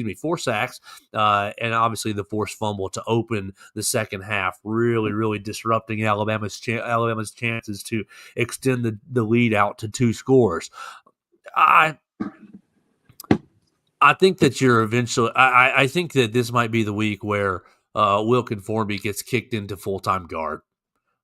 and obviously the forced fumble to open the second half, really, really disrupting Alabama's chances to extend the lead out to 2 scores. I think that you're eventually. I think that this might be the week where Wilkin Formby gets kicked into full-time guard.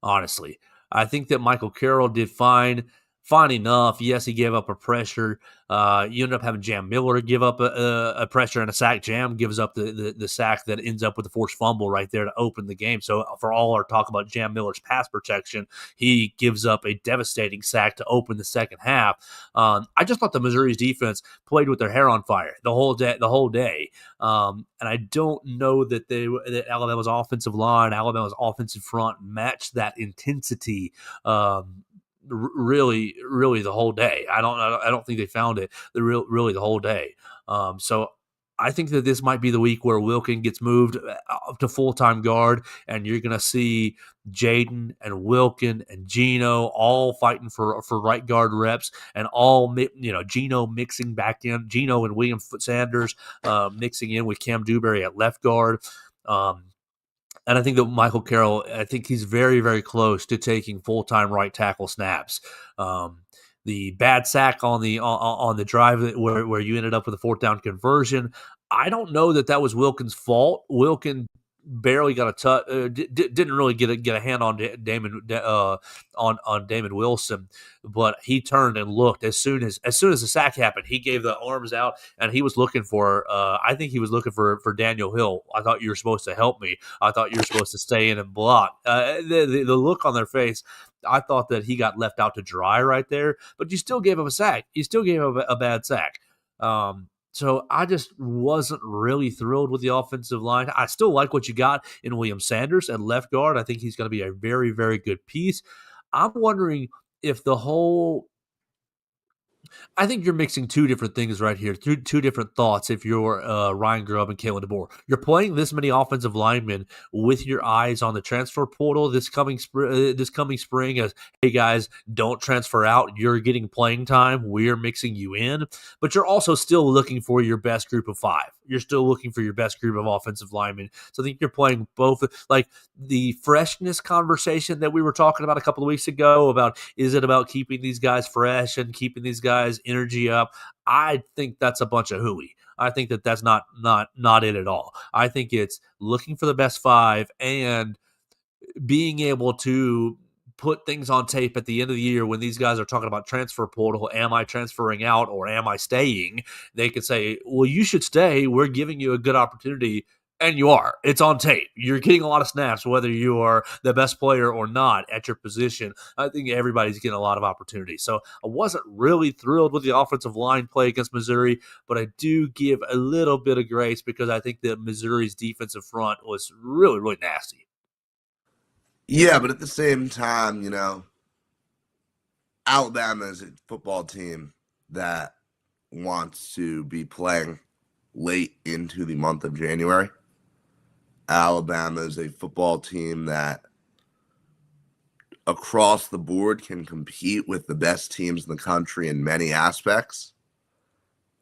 Honestly, I think that Michael Carroll did fine enough. Yes, he gave up a pressure. You end up having Jam Miller give up a pressure and a sack. Jam gives up the sack that ends up with the forced fumble right there to open the game. So for all our talk about Jam Miller's pass protection, he gives up a devastating sack to open the second half. I just thought the Missouri's defense played with their hair on fire the whole day. And I don't know that that Alabama's offensive line, Alabama's offensive front matched that intensity. Really the whole day. I don't think they found it really the whole day. So I think that this might be the week where Wilkin gets moved up to full-time guard, and you're going to see Jaden and Wilkin and Gino all fighting for right guard reps, and all, Gino mixing back in, Gino and William Sanders mixing in with Cam Dewberry at left guard. And I think that Michael Carroll, I think he's very, very close to taking full-time right tackle snaps. The bad sack on the drive where you ended up with a 4th down conversion, I don't know that was Wilkin's fault. Wilkin barely got a touch, didn't really get a hand on Damon on Damon Wilson, but he turned and looked as soon as the sack happened. He gave the arms out, and he was looking for. I think he was looking for Daniel Hill. I thought you were supposed to help me. I thought you were supposed to stay in and block. The look on their face, I thought that he got left out to dry right there. But you still gave him a sack. You still gave him a bad sack. So I just wasn't really thrilled with the offensive line. I still like what you got in William Sanders at left guard. I think he's going to be a very, very good piece. I'm wondering if I think you're mixing 2 different things right here, 2 different thoughts if you're Ryan Grubb and Kalen DeBoer. You're playing this many offensive linemen with your eyes on the transfer portal this coming spring as, hey, guys, don't transfer out. You're getting playing time. We're mixing you in. But you're also still looking for your best group of 5. You're still looking for your best group of offensive linemen. So I think you're playing both. Like the freshness conversation that we were talking about a couple of weeks ago about, is it about keeping these guys fresh and keeping these guys energy up? I think that's a bunch of hooey. I think that's not it at all. I think it's looking for the best 5 and being able to put things on tape at the end of the year when these guys are talking about transfer portal. Am I transferring out or am I staying? They could say, well, you should stay. We're giving you a good opportunity. And you are. It's on tape. You're getting a lot of snaps, whether you are the best player or not at your position. I think everybody's getting a lot of opportunities. So I wasn't really thrilled with the offensive line play against Missouri, but I do give a little bit of grace because I think that Missouri's defensive front was really, really nasty. Yeah, but at the same time, Alabama is a football team that wants to be playing late into the month of January. Alabama is a football team that across the board can compete with the best teams in the country in many aspects.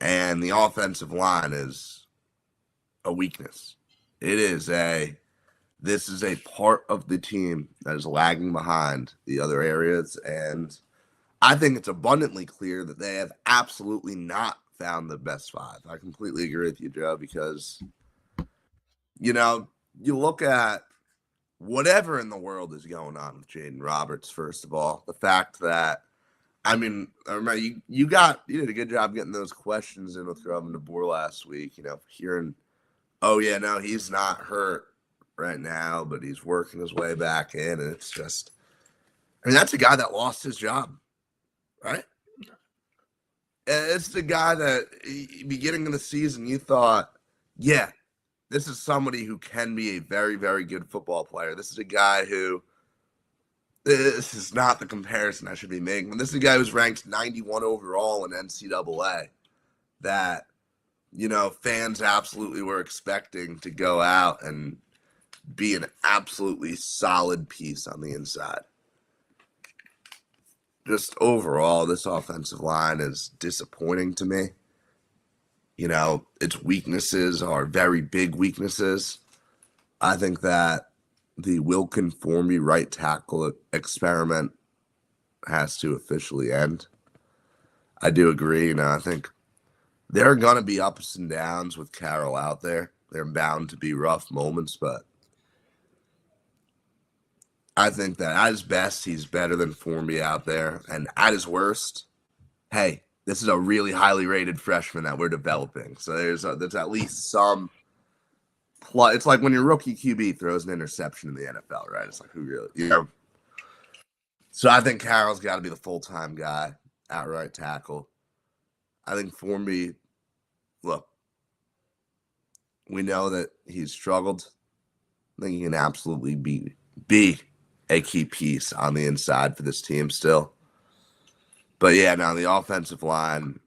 And the offensive line is a weakness. This is a part of the team that is lagging behind the other areas. And I think it's abundantly clear that they have absolutely not found the best five. I completely agree with you, Joe, because, you look at whatever in the world is going on with Jaden Roberts, first of all. The fact that, I remember you did a good job getting those questions in with Robin DeBoer last week, hearing, oh, yeah, no, he's not hurt right now, but he's working his way back in. And it's just, that's a guy that lost his job, right? And it's the guy that, beginning of the season, you thought, yeah, this is somebody who can be a very, very good football player. This is a guy who, this is not the comparison I should be making. This is a guy who's ranked 91 overall in NCAA that, fans absolutely were expecting to go out and be an absolutely solid piece on the inside. Just overall, this offensive line is disappointing to me. Its weaknesses are very big weaknesses. I think that the Wilkin Formby right tackle experiment has to officially end. I do agree. I think there are going to be ups and downs with Carroll out there. They're bound to be rough moments, but I think that at his best, he's better than Formby out there. And at his worst, hey, this is a really highly rated freshman that we're developing. So there's at least some plus. It's like when your rookie QB throws an interception in the NFL, right? It's like, who really, So I think Carroll's got to be the full-time guy at right tackle. I think Formby, look, we know that he's struggled. I think he can absolutely be a key piece on the inside for this team still. But yeah, now the offensive line,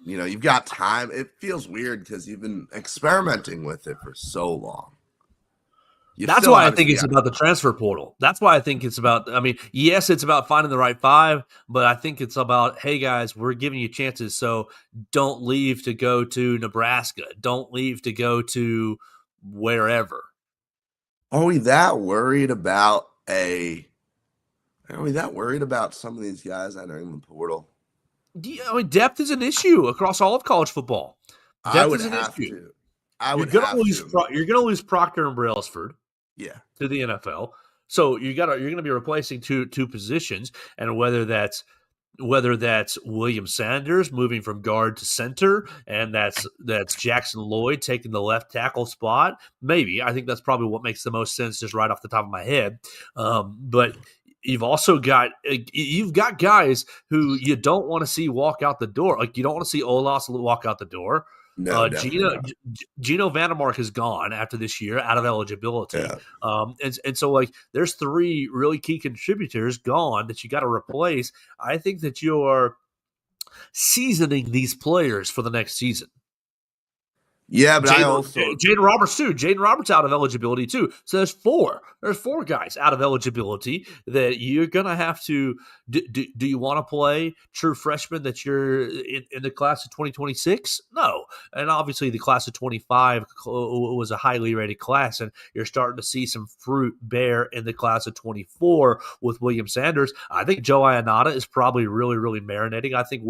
you've got time. It feels weird because you've been experimenting with it for so long. That's why I think it's about the transfer portal. That's why I think it's about, yes, it's about finding the right five, but I think it's about, hey, guys, we're giving you chances, so don't leave to go to Nebraska. Don't leave to go to wherever. Are we that worried about some of these guys entering the portal? Depth is an issue across all of college football. Depth is an issue. You're going to lose Proctor and Brailsford. Yeah. To the NFL. So you're going to be replacing two positions, and whether that's William Sanders moving from guard to center, and that's Jackson Lloyd taking the left tackle spot. Maybe. I think that's probably what makes the most sense just right off the top of my head. But you've also got guys who you don't want to see walk out the door. Like, you don't want to see Olas walk out the door. No, Gino Vandermark is gone after this year, out of eligibility. Yeah. And so, like, there's three really key contributors gone that you got to replace. I think that you're seasoning these players for the next season. Yeah, but Jaden Roberts too. Jaden Roberts out of eligibility too. So there's four. There's four guys out of eligibility that you're gonna have to. Do you want to play true freshmen that you're in the class of 2026? No, and obviously the class of 25 was a highly rated class, and you're starting to see some fruit bear in the class of 24 with William Sanders. I think Joe Ionata is probably really, really marinating. I think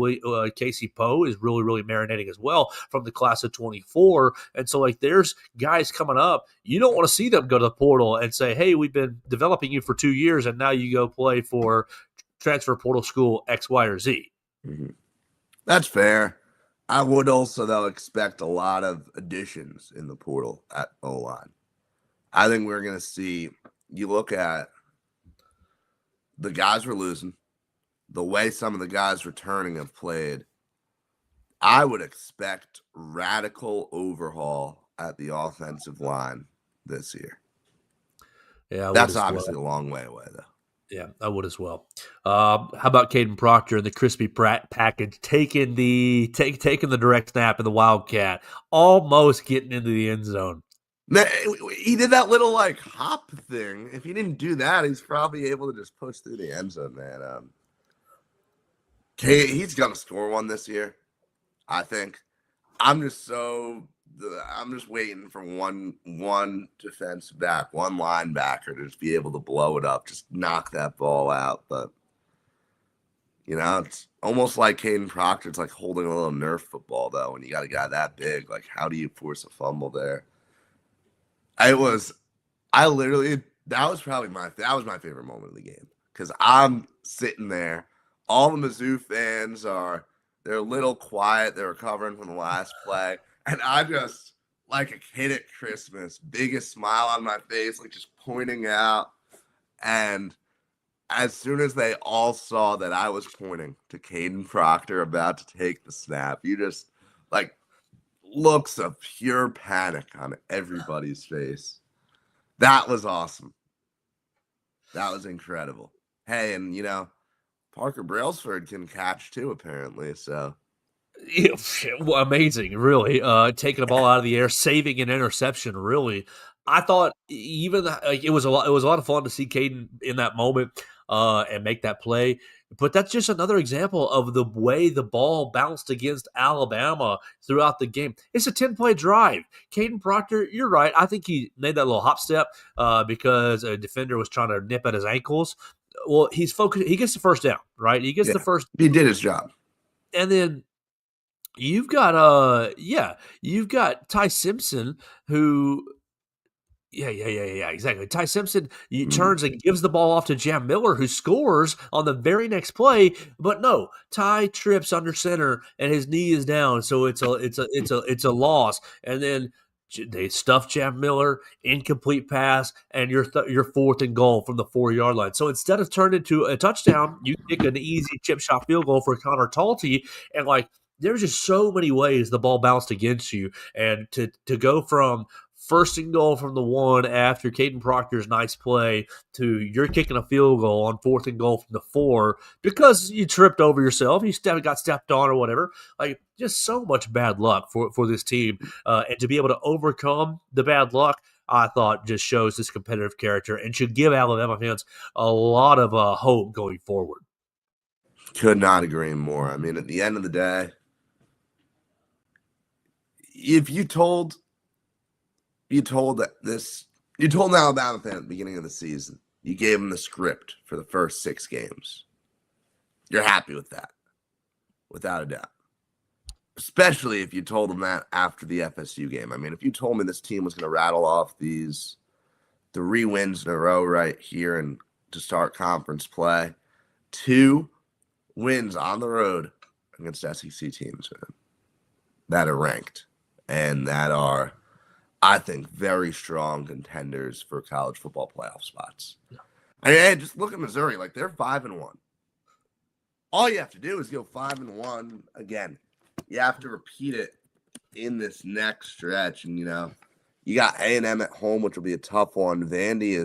Casey Poe is really, really marinating as well from the class of 24. And so, like, there's guys coming up. You don't want to see them go to the portal and say, hey, we've been developing you for 2 years, and now you go play for transfer portal school X, Y, or Z. Mm-hmm. That's fair. I would also, though, expect a lot of additions in the portal at O-line. I think we're going to see, you look at the guys we're losing, the way some of the guys returning have played, I would expect radical overhaul at the offensive line this year. Yeah, I would That's as obviously well. a long way away, though. Yeah, I would as well. How about Caden Proctor and the crispy package taking the direct snap in the Wildcat, almost getting into the end zone? Man, he did that little like hop thing. If he didn't do that, he's probably able to just push through the end zone, man. He's gonna score one this year, I think. I'm just waiting for one defense back, one linebacker to just be able to blow it up, just knock that ball out. But it's almost like Caden Proctor. It's like holding a little Nerf football, though, when you got a guy that big. Like, how do you force a fumble there? That was probably my favorite moment of the game, because I'm sitting there. All the Mizzou fans they're a little quiet. They're recovering from the last play. And I just, like a kid at Christmas, biggest smile on my face, like just pointing out. And as soon as they all saw that I was pointing to Caden Proctor about to take the snap, you just, like, looks of pure panic on everybody's face. That was awesome. That was incredible. Hey, and Parker Brailsford can catch too, apparently. So Yeah, well, amazing, really. Taking the ball out of the air, saving an interception. Really, I thought even like it was a lot. It was a lot of fun to see Caden in that moment and make that play. But that's just another example of the way the ball bounced against Alabama throughout the game. It's a 10-play drive. Caden Proctor, you're right. I think he made that little hop step because a defender was trying to nip at his ankles. Well, he's focused. He gets the first down, right? He gets the first. He did his job. And then you've got Ty Simpson who exactly. Ty Simpson turns and gives the ball off to Jam Miller, who scores on the very next play. But no, Ty trips under center and his knee is down, so it's a loss. And then they stuff Jam Miller, incomplete pass, and you're 4th and goal from the 4-yard line. So instead of turning into a touchdown, you kick an easy chip shot field goal for Connor Talty, and there's just so many ways the ball bounced against you, and to go from 1st and goal from the 1 after Caden Proctor's nice play to you're kicking a field goal on 4th and goal from the 4 because you tripped over yourself, you got stepped on or whatever. Like, just so much bad luck for this team, and to be able to overcome the bad luck, I thought just shows this competitive character and should give Alabama fans a lot of hope going forward. Could not agree more. I mean, at the end of the day, if you told Alabama fan at the beginning of the season, you gave them the script for the first 6 games, you're happy with that, without a doubt. Especially if you told them that after the FSU game. I mean, if you told me this team was going to rattle off these 3 wins in a row right here and to start conference play, 2 wins on the road against SEC teams that are ranked and that are, I think, very strong contenders for college football playoff spots. I mean, hey, just look at Missouri. Like, they're 5-1. All you have to do is go 5-1 again. You have to repeat it in this next stretch. And, you got A&M at home, which will be a tough one. Mizzou-Vandy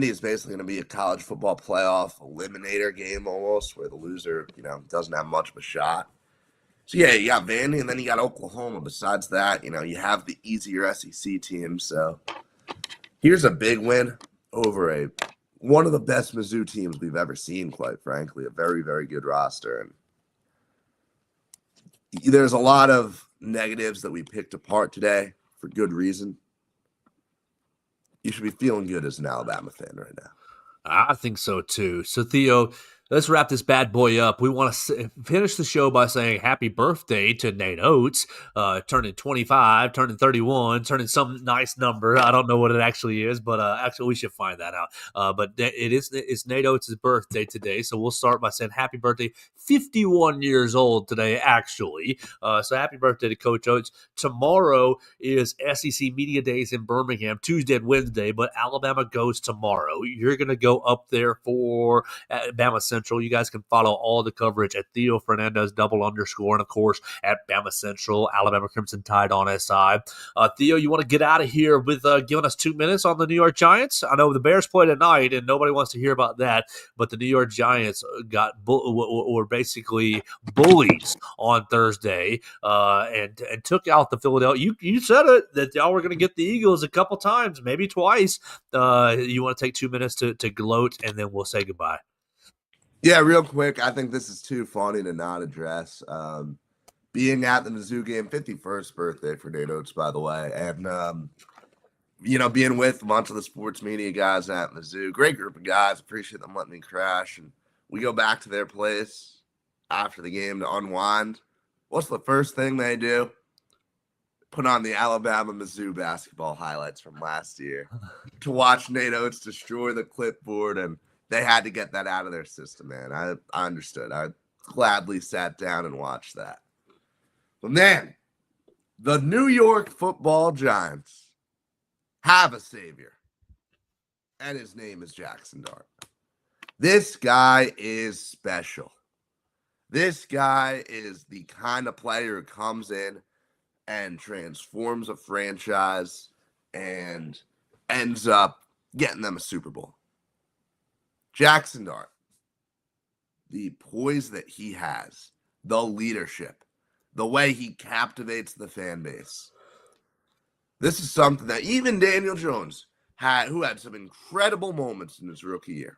is basically going to be a college football playoff eliminator game almost, where the loser, doesn't have much of a shot. So, yeah, you got Vandy, and then you got Oklahoma. Besides that, you have the easier SEC teams. So, here's a big win over one of the best Mizzou teams we've ever seen, quite frankly. A very, very good roster. And there's a lot of negatives that we picked apart today for good reason. You should be feeling good as an Alabama fan right now. I think so too. So, Theo, Let's wrap this bad boy up. We want to finish the show by saying happy birthday to Nate Oates, turning 25, turning 31, turning some nice number. I don't know what it actually is, but actually we should find that out. But it's Nate Oates' birthday today, so we'll start by saying happy birthday. 51 years old today, actually. So happy birthday to Coach Oates. Tomorrow is SEC Media Days in Birmingham, Tuesday and Wednesday, but Alabama goes tomorrow. You're going to go up there for BamaCentral. You guys can follow all the coverage at Theo Fernandez _, and of course at BamaCentral, Alabama Crimson Tide on SI. Theo, you want to get out of here with giving us 2 minutes on the New York Giants? I know the Bears play tonight, and nobody wants to hear about that, but the New York Giants were basically bullies on Thursday and took out the Philadelphia. You said it, that y'all were going to get the Eagles a couple times, maybe twice. You want to take 2 minutes to gloat, and then we'll say goodbye. Yeah, real quick, I think this is too funny to not address. Being at the Mizzou game, 51st birthday for Nate Oates, by the way, and, being with a bunch of the sports media guys at Mizzou, great group of guys, appreciate them letting me crash, and we go back to their place after the game to unwind. What's the first thing they do? Put on the Alabama-Mizzou basketball highlights from last year to watch Nate Oates destroy the clipboard, and they had to get that out of their system, man. I understood. I gladly sat down and watched that. But, man, the New York Football Giants have a savior, and his name is Jackson Dart. This guy is special. This guy is the kind of player who comes in and transforms a franchise and ends up getting them a Super Bowl. Jackson Dart, the poise that he has, the leadership, the way he captivates the fan base. This is something that even Daniel Jones, who had some incredible moments in his rookie year,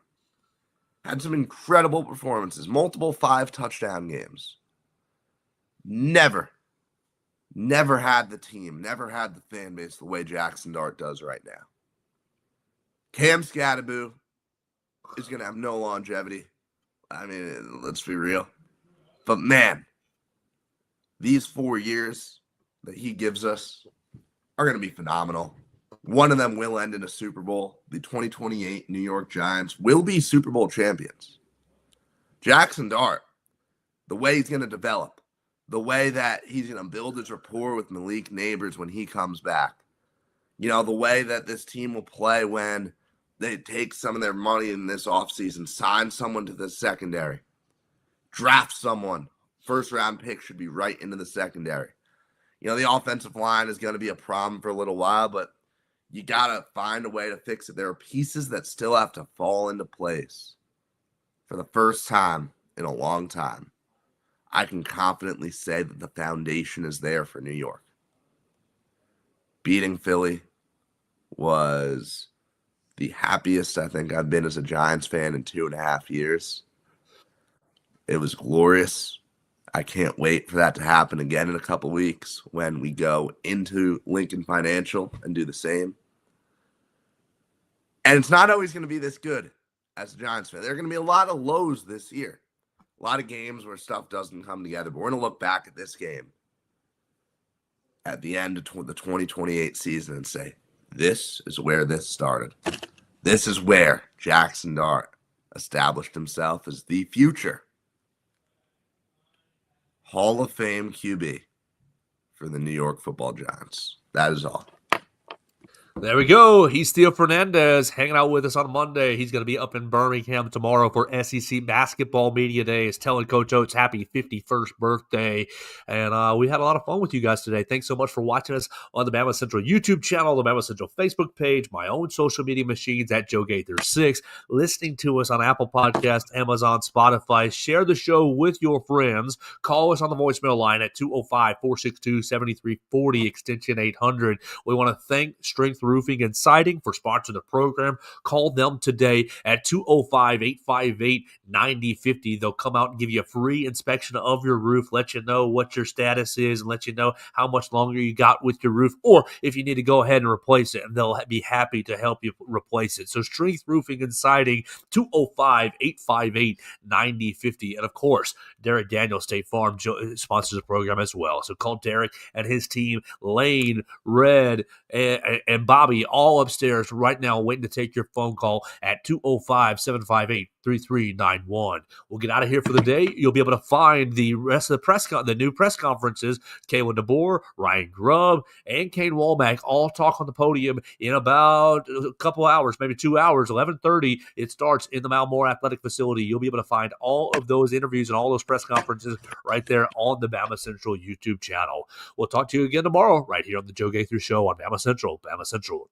had some incredible performances, multiple 5-touchdown games. Never had the team, never had the fan base the way Jackson Dart does right now. Cam Scatterboo is going to have no longevity. I mean, let's be real. But, man, these 4 years that he gives us are going to be phenomenal. One of them will end in a Super Bowl. The 2028 New York Giants will be Super Bowl champions. Jackson Dart, the way he's going to develop, the way that he's going to build his rapport with Malik Neighbors when he comes back, the way that this team will play when they take some of their money in this offseason, sign someone to the secondary, draft someone. First-round pick should be right into the secondary. The offensive line is going to be a problem for a little while, but you got to find a way to fix it. There are pieces that still have to fall into place. For the first time in a long time, I can confidently say that the foundation is there for New York. Beating Philly was the happiest I think I've been as a Giants fan in 2.5 years. It was glorious. I can't wait for that to happen again in a couple weeks when we go into Lincoln Financial and do the same. And it's not always going to be this good as a Giants fan. There are going to be a lot of lows this year. A lot of games where stuff doesn't come together. But we're going to look back at this game at the end of the 2028 season and say, this is where this started. This is where Jackson Dart established himself as the future Hall of Fame QB for the New York Football Giants. That is all. There we go. He's Theo Fernandez hanging out with us on Monday. He's going to be up in Birmingham tomorrow for SEC Basketball Media Days, telling Coach Oates happy 51st birthday. And we had a lot of fun with you guys today. Thanks so much for watching us on the BamaCentral YouTube channel, the BamaCentral Facebook page, my own social media machines at Joe Gaither 6, listening to us on Apple Podcasts, Amazon, Spotify. Share the show with your friends. Call us on the voicemail line at 205-462-7340, extension 800. We want to thank Strength Roofing and Siding for sponsoring the program. Call them today at 205-858-9050. They'll come out and give you a free inspection of your roof, let you know what your status is, and let you know how much longer you got with your roof, or if you need to go ahead and replace it, and they'll be happy to help you replace it. So Strength Roofing and Siding, 205-858-9050. And of course, Derek Daniels, State Farm, sponsors the program as well. So call Derek and his team, Lane, Red, and Bobby, all upstairs right now waiting to take your phone call at 205-758-3391. We'll get out of here for the day. You'll be able to find the rest of the new press conferences. Kayla DeBoer, Ryan Grubb, and Kane Womack all talk on the podium in about a couple hours, maybe 2 hours, 11:30. It starts in the Malmore Athletic Facility. You'll be able to find all of those interviews and all those press conferences right there on the Bama Central YouTube channel. We'll talk to you again tomorrow right here on the Joe Gaither Show on Bama Central, BamaCentral.com.